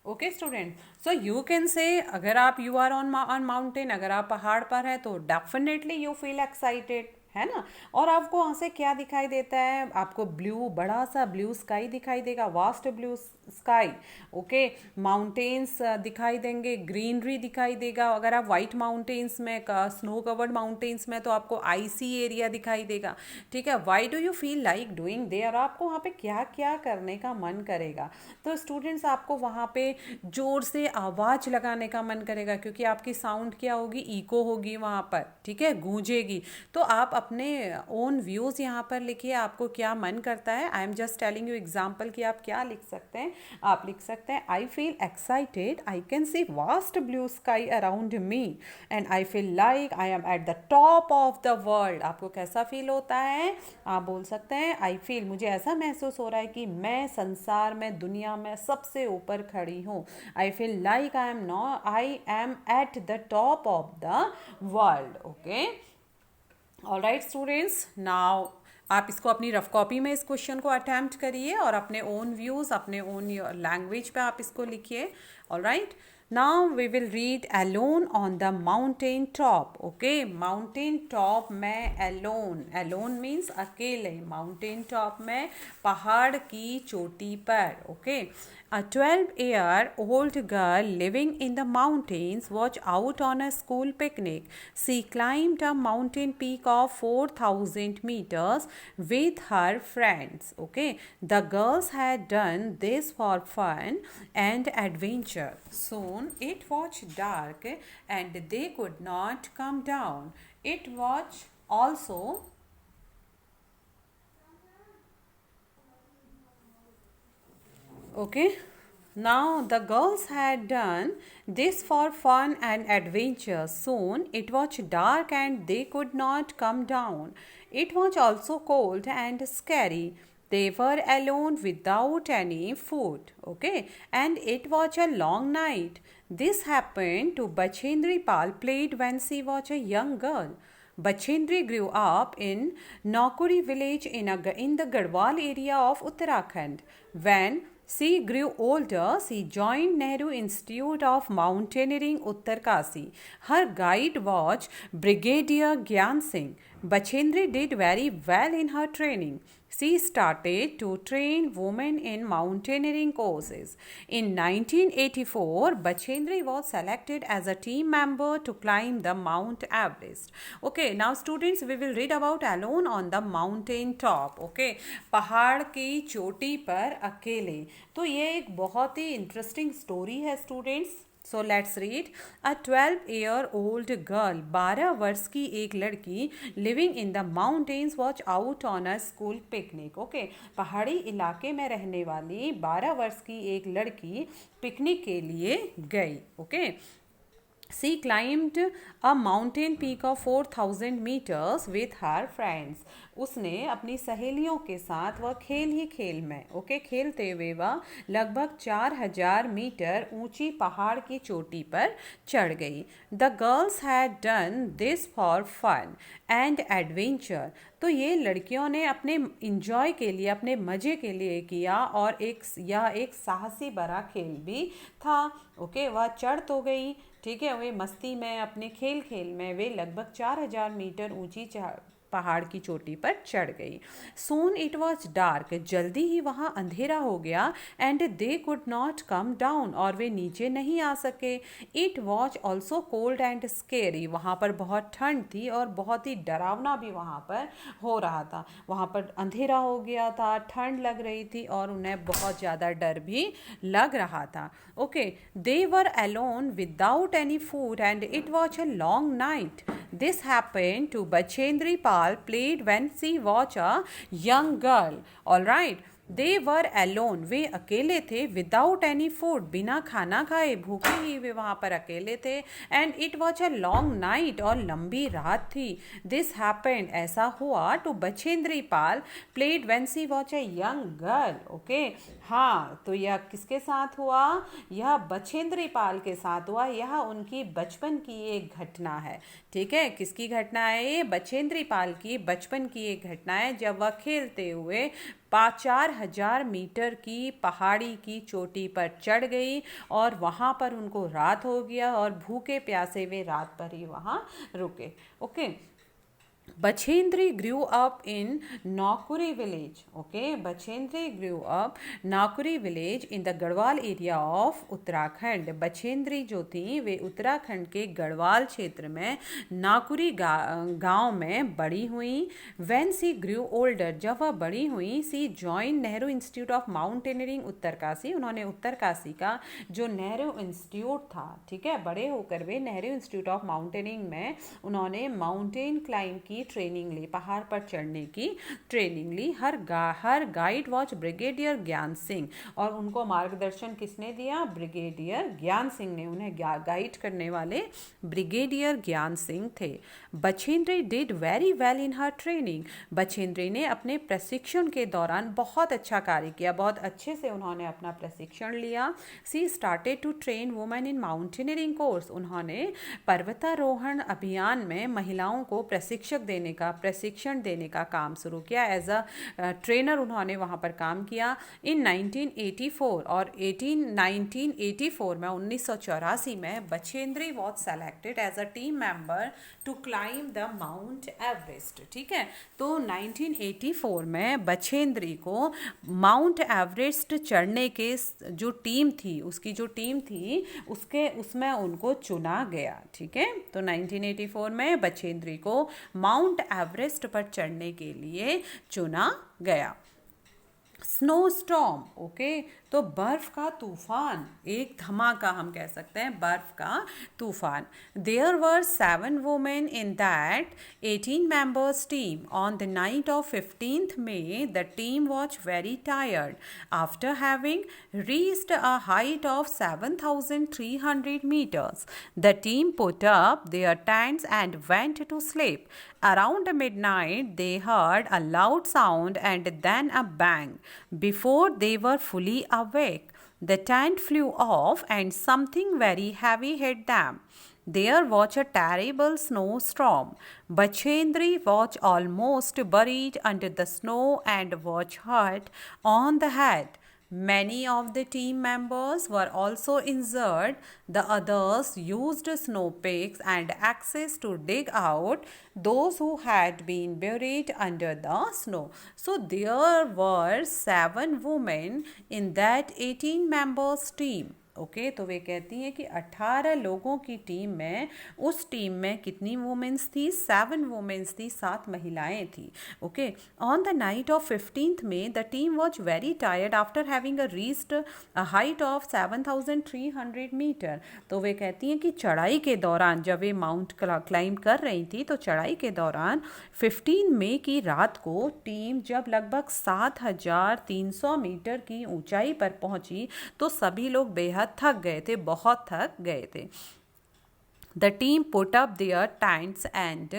okay student, so you can say, अगर आप यू आर ऑन माउंटेन, अगर आप पहाड़ पर हैं तो डेफिनेटली यू फील एक्साइटेड, है ना। और आपको वहाँ से क्या दिखाई देता है? आपको ब्लू, बड़ा सा ब्लू स्काई दिखाई देगा, vast blue sky. Okay, mountains दिखाई देंगे, ग्रीनरी दिखाई देगा। अगर आप वाइट माउंटेन्स में, स्नो कवर्ड माउंटेन्स में, तो आपको आइसी एरिया दिखाई देगा। ठीक है, why do you feel like doing there? आपको वहाँ पे क्या क्या करने का मन करेगा? तो स्टूडेंट्स, आपको वहाँ पे जोर से आवाज़ लगाने का मन करेगा, क्योंकि आपकी साउंड क्या होगी? इको होगी वहाँ पर, ठीक है, गूंजेगी। तो आप अपने ओन व्यूज़ यहाँ पर लिखिए, आपको क्या मन करता है। I am just telling you example कि आप क्या लिख सकते हैं। आप लिख सकते हैं, I feel excited, I can see vast blue sky around me, and I feel like I am at the top of the world. आपको कैसा फील होता है? आप बोल सकते हैं, आई फील, मुझे ऐसा महसूस हो रहा है कि मैं संसार में, दुनिया में सबसे ऊपर खड़ी हूँ। I feel like I am at the top of the world. Okay, all right students, now आप इसको अपनी रफ कॉपी में इस क्वेश्चन को अटैम्प्ट करिए और अपने ओन व्यूज़, अपने ओन लैंग्वेज पे आप इसको लिखिए। All right, now we will read alone on the mountain top. Okay, mountain top में अलोन, अलोन मीन्स अकेले, माउंटेन टॉप में पहाड़ की चोटी पर। Okay, a 12-year-old girl living in the mountains was out on a school picnic. She climbed a mountain peak of 4,000 meters with her friends. Okay, the girls had done this for fun and adventure. Soon it was dark and they could not come down. It was also okay. Now the girls had done this for fun and adventure. Soon it was dark and they could not come down. It was also cold and scary. They were alone without any food. Okay, and it was a long night. This happened to Bachendri Pal played when she was a young girl. Bachendri grew up in Naukuri village in the Garhwal area of Uttarakhand. When she grew older, she joined Nehru Institute of Mountaineering Uttarkasi. Her guide was Brigadier Gyan Singh. Bachendri did very well in her training. She started to train women in mountaineering courses. In 1984, Bachendri was selected as a team member to climb the Mount Everest. Okay, now students, we will read about Alone on the Mountain Top. Okay, पहाड़ की चोटी पर अकेले। तो ये एक बहुत ही इंटरेस्टिंग स्टोरी है students. So let's read. A 12-year-old girl, 12 वर्ष की एक लड़की, living in the mountains watch out on a school picnic. Okay, पहाड़ी इलाके में रहने वाली 12 वर्ष की एक लड़की पिकनिक के लिए गई। Okay, She climbed a mountain peak of 4,000 meters with her friends. उसने अपनी सहेलियों के साथ वह खेल ही खेल में, ओके, खेलते हुए वह लगभग 4,000 मीटर ऊंची पहाड़ की चोटी पर चढ़ गई। The girls had done this for fun and adventure. तो ये लड़कियों ने अपने इंजॉय के लिए, अपने मज़े के लिए किया, और यह एक साहसी भरा खेल भी था। ओके, वह चढ़ तो गई, ठीक है, वे मस्ती में, अपने खेल खेल में वे लगभग 4,000 मीटर ऊंची पहाड़ की चोटी पर चढ़ गई। सून इट वॉज डार्क, जल्दी ही वहाँ अंधेरा हो गया। And they could not come down, और वे नीचे नहीं आ सके। It was also cold and scary, वहाँ पर बहुत ठंड थी और बहुत ही डरावना भी वहाँ पर हो रहा था। वहाँ पर अंधेरा हो गया था, ठंड लग रही थी और उन्हें बहुत ज़्यादा डर भी लग रहा था। Okay, they were alone without any food and it was a long night. This happened to Bachendri Pal, played when she was a young girl. All right. They were alone, वे अकेले थे। विदाउट एनी फूड, बिना खाना खाए, भूखे ही वे वहाँ पर अकेले थे। And it was a long night, और लंबी रात थी। दिस हैपेंड, ऐसा हुआ, to Bachendri Pal, played when she was a young girl. Okay, हाँ, तो यह किसके साथ हुआ? यह बछेंद्री पाल के साथ हुआ। यह उनकी बचपन की एक घटना है। ठीक है, किसकी घटना है ये? बछेंद्री पाल की बचपन की एक घटना है, जब वह खेलते हुए 4,000 मीटर की पहाड़ी की चोटी पर चढ़ गई और वहाँ पर उनको रात हो गया और भूखे प्यासे वे रात पर ही वहाँ रुके। Okay, Bachendri grew up in Naukuri village. Okay, Bachendri grew up Naukuri village in the Garhwal area of Uttarakhand. Bachendri जो थी वे उत्तराखंड के गढ़वाल क्षेत्र में नाकुरी गांव में बड़ी हुई। When she grew older, जब वह बड़ी हुई, she joined Nehru institute of mountaineering Uttarkashi. उन्होंने उत्तरकाशी का जो नेहरू इंस्टीट्यूट था, ठीक है, बड़े होकर वे नेहरू इंस्टीट्यूट ऑफ माउंटेनियरिंग में उन्होंने माउंटेन क्लाइंब की ट्रेनिंग ली, पहाड़ पर चढ़ने की ट्रेनिंग ली। हर गाइड वॉच ब्रिगेडियर ज्ञान सिंह, और उनको मार्गदर्शन किसने दिया? ब्रिगेडियर ज्ञान सिंह ने। उन्हें गाइड करने वाले ब्रिगेडियर ज्ञान सिंह थे। Bachendri did very well in her training, Bachendri ने अपने प्रशिक्षण के दौरान बहुत अच्छा कार्य किया, बहुत अच्छे से उन्होंने अपना प्रशिक्षण लिया। She started to train women in mountaineering course, उन्होंने पर्वतारोहण अभियान में महिलाओं को प्रशिक्षण देने का काम शुरू किया। एज अ ट्रेनर उन्होंने वहाँ पर काम किया। इन 1984 और 1984 में 1984 में Bachendri was selected as a team member to climb the Mount Everest. ठीक है, तो 1984 में बछेंद्री को माउंट एवरेस्ट चढ़ने के जो टीम थी, उसमें उनको चुना गया। ठीक है, तो 1984 में बछेंद्री को माउंट एवरेस्ट पर चढ़ने के लिए चुना गया। स्नो स्टॉर्म, ओके, तो बर्फ का तूफान, एक धमाका हम कह सकते हैं, बर्फ का तूफान। There were 7 women in that 18 members team. On the night of 15th May, the team was very tired. After having reached a height of 7,300 meters, the team put up their tents and went to sleep. Around midnight, they heard a loud sound and then a bang. Before they were fully awake, the tent flew off and something very heavy hit them. There was a terrible snowstorm. Bachendri was almost buried under the snow and was hurt on the head. Many of the team members were also injured. The others used snow picks and axes to dig out those who had been buried under the snow. So there were 7 women in that 18 members team. Okay, तो वे कहती हैं कि 18 लोगों की टीम में, उस टीम में कितनी वुमेन्स थी? 7 वुमेन्स थी, 7 महिलाएं थी। Okay, on the night of 15th May the team was very tired after having reached a height of 7,300 metre. तो वे कहती हैं कि चढ़ाई के दौरान, जब वे माउंट क्लाइंब कर रही थी, तो चढ़ाई के दौरान 15 मई की रात को टीम जब लगभग 7,300 मीटर की ऊंचाई पर पहुंची, तो सभी लोग बेहद थक गए थे, बहुत थक गए थे। The team put up their tents and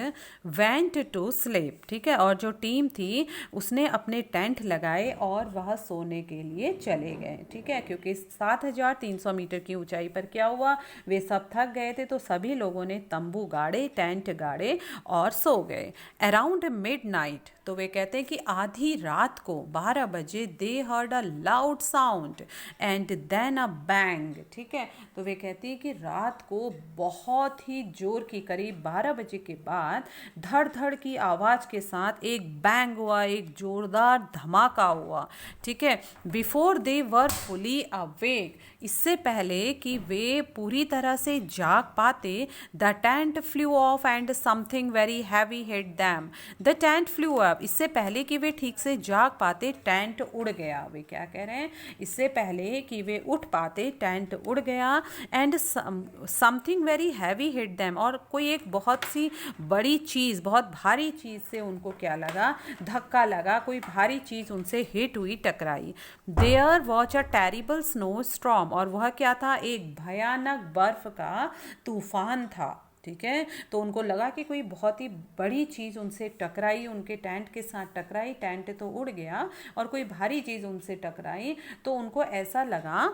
went to sleep. ठीक है, और जो टीम थी उसने अपने टेंट लगाए और वह सोने के लिए चले गए। ठीक है, क्योंकि 7,300 मीटर की ऊंचाई पर क्या हुआ, वे सब थक गए थे, तो सभी लोगों ने तंबू गाड़े, टेंट गाड़े और सो गए। अराउंड मिडनाइट, तो वे कहते हैं कि आधी रात को 12 बजे, they heard a loud sound and then a bang. ठीक है, तो वे कहती है कि रात को बहुत बहुत ही जोर की, करीब 12 बजे के बाद धड़ धड़ की आवाज़ के साथ एक बैंग हुआ, एक जोरदार धमाका हुआ, ठीक है। Before they were fully awake, इससे पहले कि वे पूरी तरह से जाग पाते, the tent flew off and something very heavy hit them. The tent flew off, इससे पहले कि वे ठीक से जाग पाते टेंट उड़ गया। वे क्या कह रहे हैं, इससे पहले कि वे उठ पाते टेंट उड़ गया, and something very heavy hit them, और कोई एक बहुत सी बड़ी चीज़, बहुत भारी चीज़ से उनको क्या लगा, धक्का लगा, कोई भारी चीज़ उनसे हिट हुई, टकराई। There was a terrible snowstorm, और वह क्या था, एक भयानक बर्फ का तूफान था, ठीक है। तो उनको लगा कि कोई बहुत ही बड़ी चीज़ उनसे टकराई, उनके टेंट के साथ टकराई, टेंट तो उड़ गया और कोई भारी चीज़ उनसे टकराई, तो उनको ऐसा लगा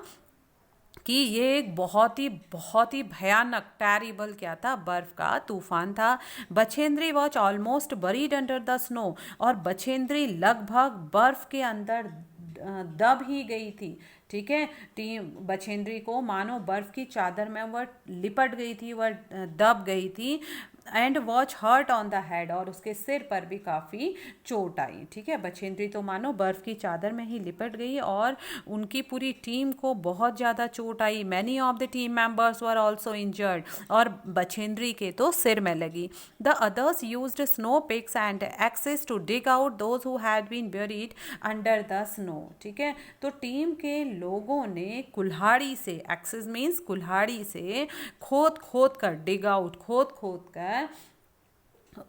कि ये एक बहुत ही भयानक, टेरिबल क्या था, बर्फ का तूफान था। Bachendri watch almost buried under the snow, और बछेंद्री लगभग बर्फ के अंदर दब ही गई थी, ठीक है। टीम बछेंद्री को मानो बर्फ की चादर में वह लिपट गई थी, वह दब गई थी। And was hurt on the head, और उसके सिर पर भी काफ़ी चोट आई, ठीक है। बछेंद्री तो मानो बर्फ की चादर में ही लिपट गई और उनकी पूरी टीम को बहुत ज़्यादा चोट आई। Many of the team members were also injured, और बछेंद्री के तो सिर में लगी। The others used snow picks and axes to dig out those who had been buried under the snow, ठीक है। तो टीम के लोगों ने कुल्हाड़ी से, एक्सेस मीन्स कुल्हाड़ी से खोद खोद कर, डिग आउट खोद खोद कर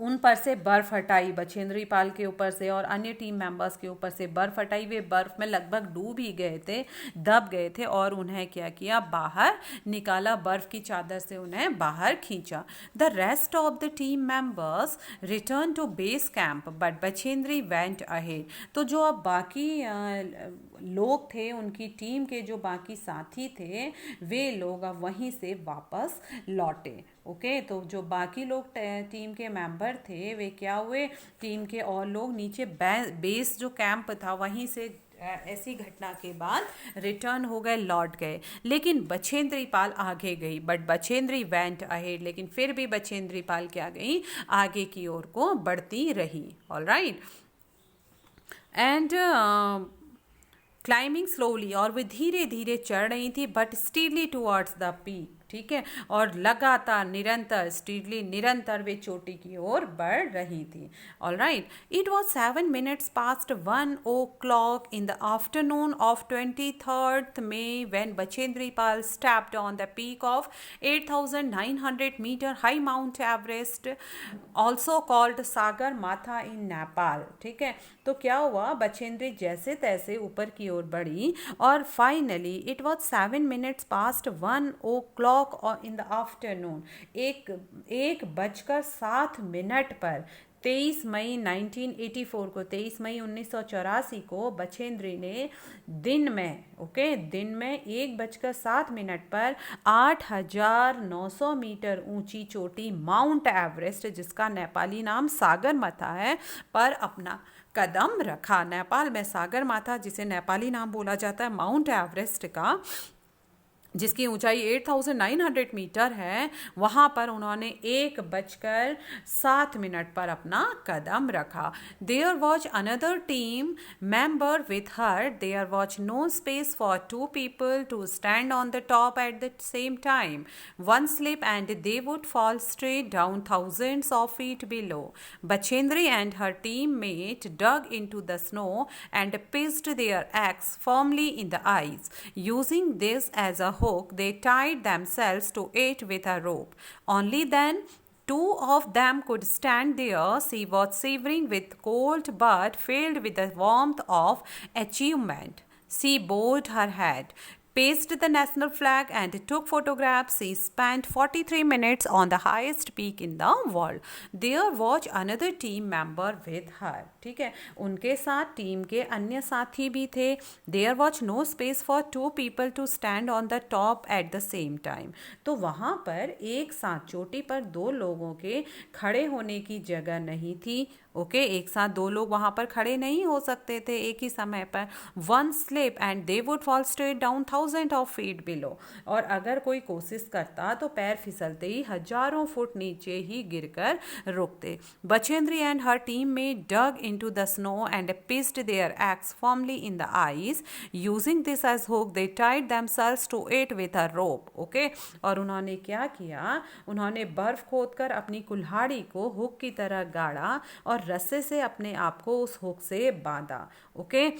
उन पर से बर्फ हटाई, बछेंद्री पाल के ऊपर से और अन्य टीम मेंबर्स के ऊपर से बर्फ हटाई। वे बर्फ में लगभग डूब ही गए थे, दब गए थे, और उन्हें क्या किया, बाहर निकाला, बर्फ की चादर से उन्हें बाहर खींचा। The rest of the team members return to base camp but Bachendri went ahead. तो जो अब बाकी लोग थे, उनकी टीम के जो बाकी साथी थे, वे लोग अब वहीं से वापस लौटे, ओके। तो जो बाकी लोग टीम के मेंबर थे, वे क्या हुए, टीम के और लोग नीचे बेस जो कैंप था वहीं से ऐसी घटना के बाद रिटर्न हो गए, लौट गए। लेकिन बछेंद्री पाल आगे गई, बट बछेंद्री वेंट अहेड, लेकिन फिर भी बछेंद्री पाल क्या गई, आगे की ओर को बढ़ती रही, ऑलराइट। एंड क्लाइंबिंग स्लोली, और वे धीरे धीरे चढ़ रही थी, but steadily towards the peak, ठीक है। और लगातार, निरंतर, स्टीडली, निरंतर वे चोटी की ओर बढ़ रही थी, alright. It was 7 minutes past 1 o'clock in the afternoon of 23rd May when Bachendri Pal stepped on the peak of 8,900 meter high Mount Everest, also called सागर माथा in नेपाल, ठीक है। तो क्या हुआ, बछेंद्री जैसे तैसे ऊपर की ओर बढ़ी, और finally it was 7 minutes past 1 o'clock in the afternoon, 1:07 पर 23 मई 1984 को, 23 मई 1984 को बछेंद्री ने दिन में, ओके, दिन में 1:07 पर 8,900 मीटर ऊंची चोटी माउंट एवरेस्ट, जिसका नेपाली नाम सागर माथा है, पर अपना कदम रखा। नेपाल में सागर माथा, जिसे नेपाली नाम बोला जाता है माउंट एवरेस्ट का, जिसकी ऊंचाई 8,900 मीटर है, वहाँ पर उन्होंने 1:07 पर अपना कदम रखा। There was another team member with her, there was no space for 2 people to stand on the top at the same time. One slip and they would fall straight down thousands of feet below. Bachendri and her teammate dug into the snow and pitched their axe firmly in the ice. Using this as a hook, they tied themselves to it with a rope. Only then 2 of them could stand there. She was shivering with cold but filled with the warmth of achievement. She bowed her head, paced the national flag and took photographs. She spent 43 minutes on the highest peak in the world. There was another team member with her. ठीक है, उनके साथ टीम के अन्य साथी भी थे. There was no space for 2 people to stand on the top at the same time. तो वहाँ पर एक साथ चोटी पर 2 लोगों के खड़े होने की जगह नहीं थी. ओके, एक साथ दो लोग वहाँ पर खड़े नहीं हो सकते थे एक ही समय पर. One slip and they would fall straight down thousand of feet below. और अगर कोई कोशिश करता तो पैर फिसलते ही हजारों फुट नीचे ही गिरकर रुकते. बचेंद्री एंड हर टीम में dug into the snow and pitched their axe firmly in the ice. Using this as hook, they tied themselves to it with a rope. Okay? और उन्होंने क्या किया, उन्होंने बर्फ खोदकर अपनी कुल्हाड़ी को हुक की तरह गाड़ा और रस्से से अपने आप को उस हुक से बांधा. Okay,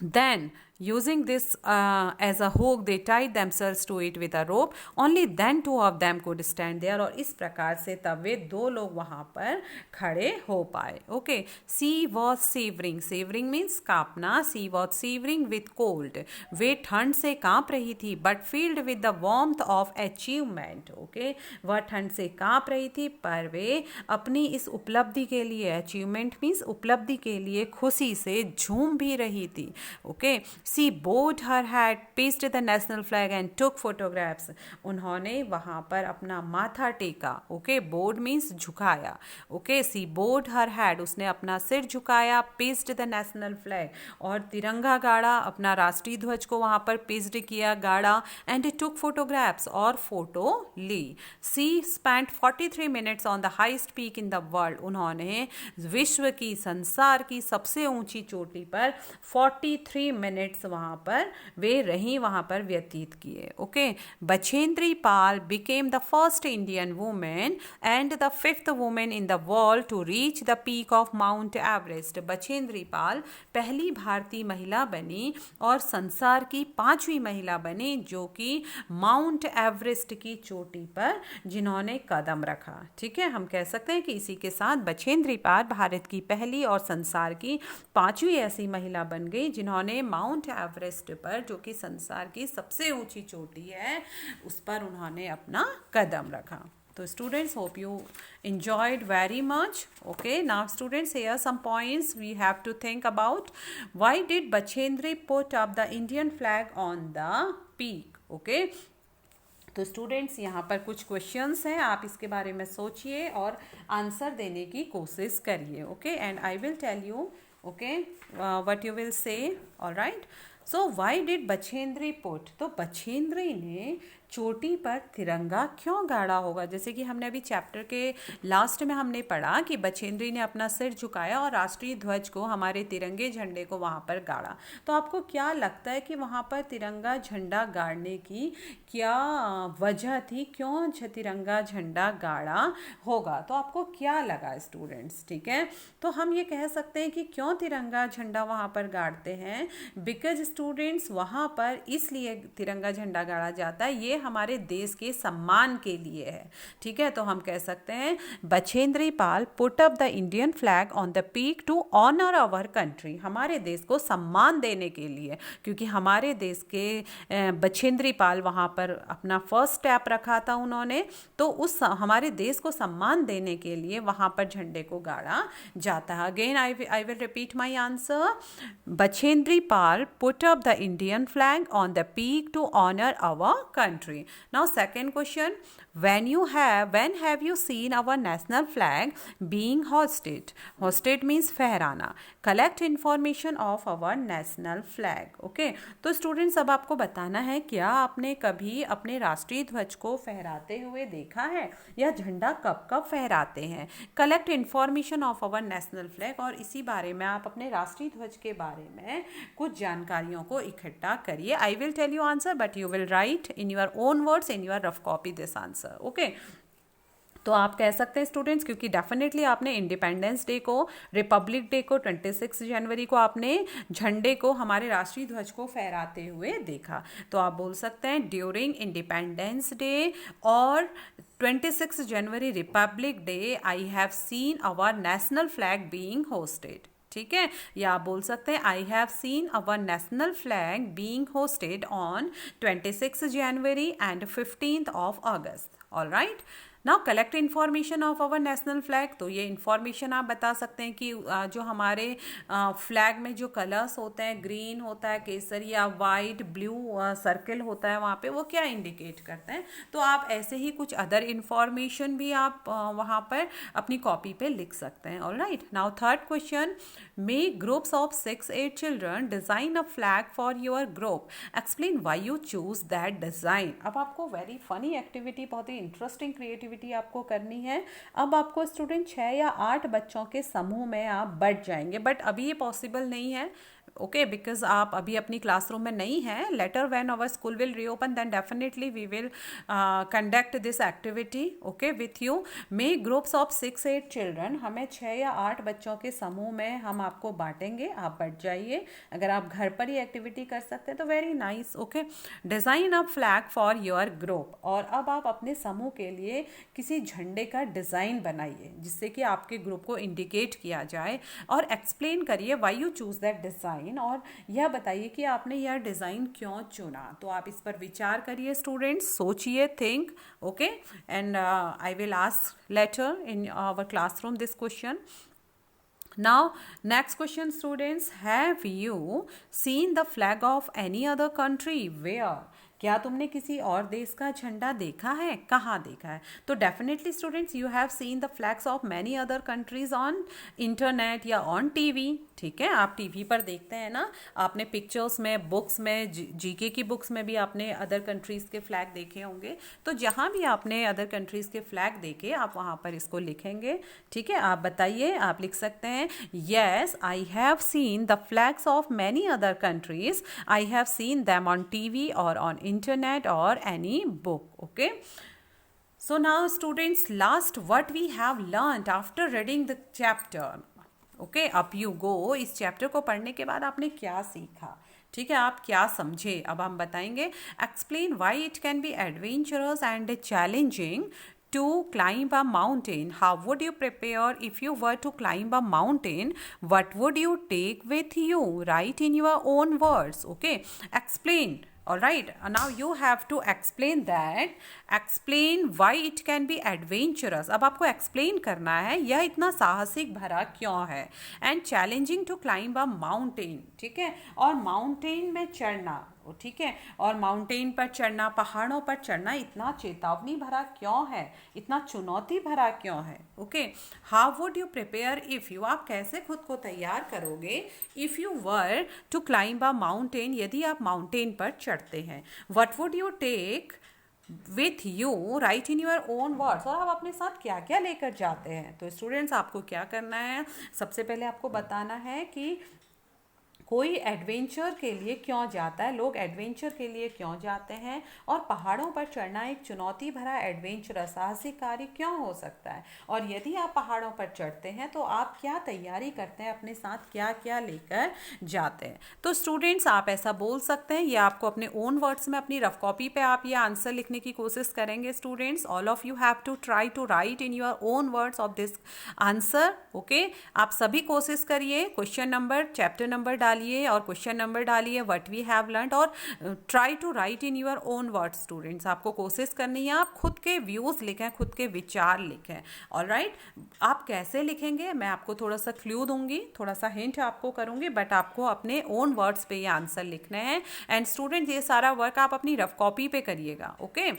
then using this as a hook they tied themselves to it with a rope. Only then two of them could stand there. और इस प्रकार से तब वे दो लोग वहाँ पर खड़े हो पाए. Okay, she was shivering. Shivering means कांपना. She was shivering with cold. वे ठंड से कांप रही थी but felt with the warmth of achievement. Okay, वह ठंड से कांप रही थी पर वे अपनी इस उपलब्धि के लिए, अचीवमेंट मीन्स उपलब्धि के लिए खुशी से झूम भी रही थी. Okay, C bowed her head, paced the national flag and took photographs. उन्होंने वहाँ पर अपना माथा टेका. Okay, bowed means झुकाया. ओके, सी bowed her head, उसने अपना सिर झुकाया. paced the national flag, और तिरंगा गाड़ा, अपना राष्ट्रीय ध्वज को वहाँ पर paced किया, गाड़ा. and took photographs, और photo Lee. C spent 43 minutes on the highest peak in the world. उन्होंने विश्व की, संसार की सबसे ऊंची चोटी पर 43 मिनट्स वहाँ पर वे रहीं, वहाँ पर व्यतीत किए. Okay, Bachendri Pal became the first Indian woman and the fifth woman in the world to reach the peak of Mount Everest. Bachendri Pal पहली भारतीय महिला बनी और संसार की पांचवी महिला बनी जो कि माउंट एवरेस्ट की चोटी पर जिन्होंने कदम रखा. ठीक है, हम कह सकते हैं कि इसी के साथ बछेंद्री पाल भारत की पहली और संसार की पांचवी ऐसी महिला बन गई जिन्होंने माउंट एवरेस्ट पर, जो कि संसार की सबसे ऊंची चोटी है, उस पर उन्होंने अपना कदम रखा. तो students, hope you enjoyed very much. Okay, now students, here are some points we have to think about. Why did Bachendri put up the Indian flag on the peak? Okay, तो स्टूडेंट्स यहाँ पर कुछ क्वेश्चंस हैं, आप इसके बारे में सोचिए और आंसर देने की कोशिश करिए. Okay, and I will tell you okay what you will say. Alright, so why did Bachendri put, तो बछेंद्री ने चोटी पर तिरंगा क्यों गाड़ा होगा. जैसे कि हमने अभी चैप्टर के लास्ट में हमने पढ़ा कि बछेंद्री ने अपना सिर झुकाया और राष्ट्रीय ध्वज को, हमारे तिरंगे झंडे को वहाँ पर गाड़ा. तो आपको क्या लगता है कि वहाँ पर तिरंगा झंडा गाड़ने की क्या वजह थी, क्यों तिरंगा झंडा गाड़ा होगा. तो आपको क्या लगा स्टूडेंट्स. ठीक है, तो हम ये कह सकते हैं कि क्यों तिरंगा झंडा वहाँ पर गाड़ते हैं. बिकॉज स्टूडेंट्स, वहाँ पर इसलिए तिरंगा झंडा गाड़ा जाता है, ये हमारे देश के सम्मान के लिए है. ठीक है, तो हम कह सकते हैं Bachendri Pal put up the Indian flag on the peak to honour our country. हमारे देश को सम्मान देने के लिए, क्योंकि हमारे देश के बछेंद्री पाल वहाँ पर अपना फर्स्ट स्टेप रखा था उन्होंने, तो उस हमारे देश को सम्मान देने के लिए वहाँ पर झंडे को गाड़ा जाता है. Again I will repeat my answer. Bachendri Pal put up the Indian flag on the peak to honour our country. Now second question, when have you seen our national flag being hoisted? Hoisted means फहराना. Collect information of our national flag. Okay, तो स्टूडेंट्स, अब आपको बताना है क्या आपने कभी अपने राष्ट्रीय ध्वज को फहराते हुए देखा है, या झंडा कब कब फहराते हैं. Collect information of our national flag, और इसी बारे में आप अपने राष्ट्रीय ध्वज के बारे में कुछ जानकारियों को इकट्ठा करिए. I will tell you answer but you will write in your own words in your rough copy this answer. Okay, तो आप कह सकते हैं स्टूडेंट्स, क्योंकि डेफिनेटली आपने इंडिपेंडेंस डे को, रिपब्लिक डे को, 26 जनवरी को आपने झंडे को, हमारे राष्ट्रीय ध्वज को फहराते हुए देखा. तो आप बोल सकते हैं ड्यूरिंग इंडिपेंडेंस डे और 26 जनवरी republic day I have seen our national flag being hoisted. ठीक है, या आप बोल सकते हैं I have seen our national flag being hoisted on 26 जनवरी and 15th of August. All right, now collect information of our national flag, तो ये इन्फॉर्मेशन आप बता सकते हैं कि जो हमारे फ्लैग में जो कलर्स होते हैं, ग्रीन होता है, केसरिया, वाइट, ब्लू सर्कल होता है वहाँ पे, वो क्या इंडिकेट करते हैं। तो आप ऐसे ही कुछ अदर इन्फॉर्मेशन भी आप वहाँ पर अपनी कॉपी पे लिख सकते हैं। Alright, now third question, make groups of 6-8 children design a flag for your group, explain why you choose that design. अब आपको वेरी फनी एक्टिविटी, बहुत ही इंटरेस्टिंग क्रिएटिविटी आपको करनी है। अब आपको स्टूडेंट 6 या 8 बच्चों के समूह में आप बट जाएंगे, बट अभी ये पॉसिबल नहीं है, ओके, बिकॉज आप अभी अपनी क्लासरूम में नहीं हैं। Later when our school will reopen then definitely we will conduct this activity, okay, with you. Make groups of 6-8 children, हमें 6 या 8 बच्चों के समूह में हम आपको बांटेंगे, आप बढ़ जाइए। अगर आप घर पर ही एक्टिविटी कर सकते हैं तो very nice, okay. Design a flag for your group, और अब आप अपने समूह के लिए किसी झंडे का डिज़ाइन बनाइए जिससे कि आपके ग्रुप को इंडिकेट किया जाए, और एक्सप्लेन करिए why you choose that design, और यह बताइए कि आपने यह डिज़ाइन क्यों चुना। तो आप इस पर विचार करिए स्टूडेंट्स, सोचिए, think, okay, and I will ask later in our classroom this question. Now, next question students, have you seen the flag of any other country? Where? क्या तुमने किसी और देश का झंडा देखा है, कहाँ देखा है? तो definitely students you have seen the flags of many other countries on internet या ऑन टीवी, ठीक है, आप टीवी पर देखते हैं ना, आपने पिक्चर्स में, बुक्स में, जीके की बुक्स में भी आपने अदर कंट्रीज़ के फ्लैग देखे होंगे। तो जहाँ भी आपने अदर कंट्रीज़ के फ्लैग देखे आप वहाँ पर इसको लिखेंगे, ठीक है। आप बताइए, आप लिख सकते हैं, yes I have seen the flags of many other countries, I have seen them on TV और on internet or any book, okay. So now students, last what we have learned after reading the chapter, okay, up you go। इस चैप्टर को पढ़ने के बाद आपने क्या सीखा, ठीक है, आप क्या समझे, अब हम बताएंगे। Explain why it can be adventurous and challenging to climb a mountain. How would you prepare if you were to climb a mountain? What would you take with you? Write in your own words, okay. Explain. All right, now you have to explain that, explain why it can be adventurous। अब आपको explain करना है यह इतना साहसिक भरा क्यों है, and challenging to climb a mountain, ठीक है, और माउंटेन में चढ़ना, ठीक है, और माउंटेन पर चढ़ना, पहाड़ों पर चढ़ना इतना चेतावनी भरा क्यों है, इतना चुनौती भरा क्यों है, okay. How would you prepare if you, आप कैसे खुद को तैयार करोगे, if you were to climb a mountain, यदि आप माउंटेन पर चढ़ते हैं। What would you take with you, write in your own words, और आप अपने साथ क्या क्या लेकर जाते हैं। तो स्टूडेंट्स आपको क्या करना है, सबसे पहले आपको बताना है कि कोई एडवेंचर के लिए क्यों जाता है, लोग एडवेंचर के लिए क्यों जाते हैं, और पहाड़ों पर चढ़ना एक चुनौती भरा एडवेंचर साहसिक कार्य क्यों हो सकता है, और यदि आप पहाड़ों पर चढ़ते हैं तो आप क्या तैयारी करते हैं, अपने साथ क्या क्या लेकर जाते हैं। तो स्टूडेंट्स आप ऐसा बोल सकते हैं, ये आपको अपने ओन वर्ड्स में अपनी रफ कॉपी पे आप ये आंसर लिखने की कोशिश करेंगे। Students all of you have to try to write in your own words of this answer, okay. आप सभी कोशिश करिए, क्वेश्चन नंबर, चैप्टर नंबर डालिए और क्वेश्चन नंबर डालिए, व्हाट वी हैव लर्नड, और try to write in your own words. Students आपको कोशिश करनी है आप खुद के व्यूज़ लिखें, खुद के विचार लिखें, ऑलराइट। आप कैसे लिखेंगे मैं आपको थोड़ा सा क्लू दूंगी, थोड़ा सा हिंट आपको करूंगी, बट आपको अपने ओन वर्ड्स पे ये आंसर लिखने हैं। एंड स्टूडेंट्स ये सारा वर्क आप अपनी रफ कॉपी पे करिएगा, okay.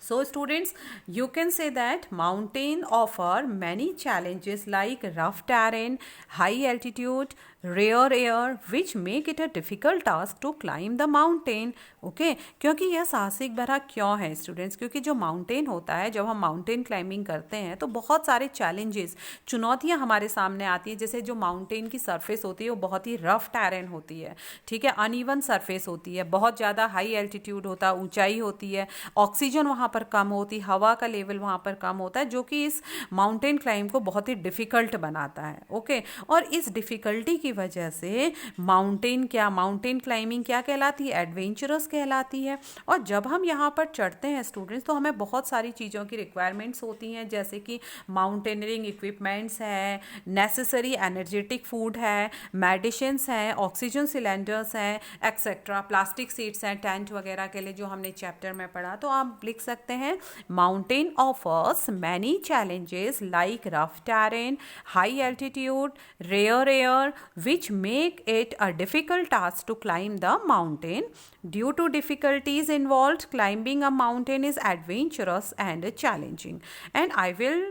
So students, you can say that mountain offer many challenges like rough terrain, high altitude, rare air, which make it a difficult task to climb the mountain, okay। क्योंकि यह साहसिक भरा क्यों है स्टूडेंट्स, क्योंकि जो माउंटेन होता है, जब हम माउंटेन क्लाइंबिंग करते हैं तो बहुत सारे चैलेंजेस, चुनौतियां हमारे सामने आती हैं। जैसे जो माउंटेन की सरफेस होती है वो बहुत ही रफ टेरेन होती है, ठीक है, अनइवन सरफेस होती है, बहुत ज़्यादा हाई एल्टीट्यूड होता है, ऊंचाई होती है, ऑक्सीजन वहाँ पर कम होती, हवा का लेवल वहाँ पर कम होता है, जो कि इस माउंटेन क्लाइंब को बहुत ही डिफ़िकल्ट बनाता है, ओके। और इस डिफ़िकल्टी की वजह से माउंटेन क्लाइंबिंग क्या कहलाती है, एडवेंचरस कहलाती है। और जब हम यहाँ पर चढ़ते हैं स्टूडेंट्स तो हमें बहुत सारी चीज़ों की रिक्वायरमेंट्स होती हैं, जैसे कि माउंटेनियरिंग इक्विपमेंट्स है, नेसेसरी एनर्जेटिक फूड है, मेडिसिन्स हैं, ऑक्सीजन सिलेंडर्स हैं, एक्सेट्रा, प्लास्टिक सीट्स हैं टेंट वगैरह के लिए, जो हमने चैप्टर में पढ़ा। तो आप लिख सकते सकते हैं. Mountain offers many challenges like rough terrain, high altitude, rare air, which make it a difficult task to climb the mountain. Due to difficulties involved, climbing a mountain is adventurous and challenging. And I will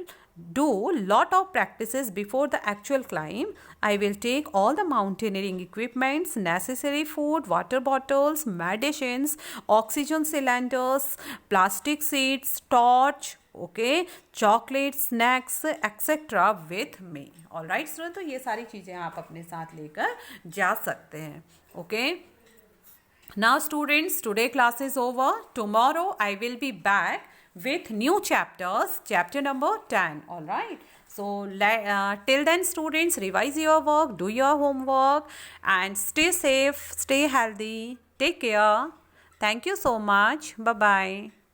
do lot of practices before the actual climb. I will take all the mountaineering equipments, necessary food, water bottles, medicines, oxygen cylinders, plastic sheets, torch, okay, chocolate, snacks, etc. with me. All right, students, तो ये सारी चीज़ें आप अपने साथ लेकर जा सकते हैं. Okay. Now students, today class is over. Tomorrow I will be back with new chapters, chapter number 10. All right. So till then students, revise your work, do your homework and stay safe, stay healthy. Take care. Thank you so much. Bye-bye.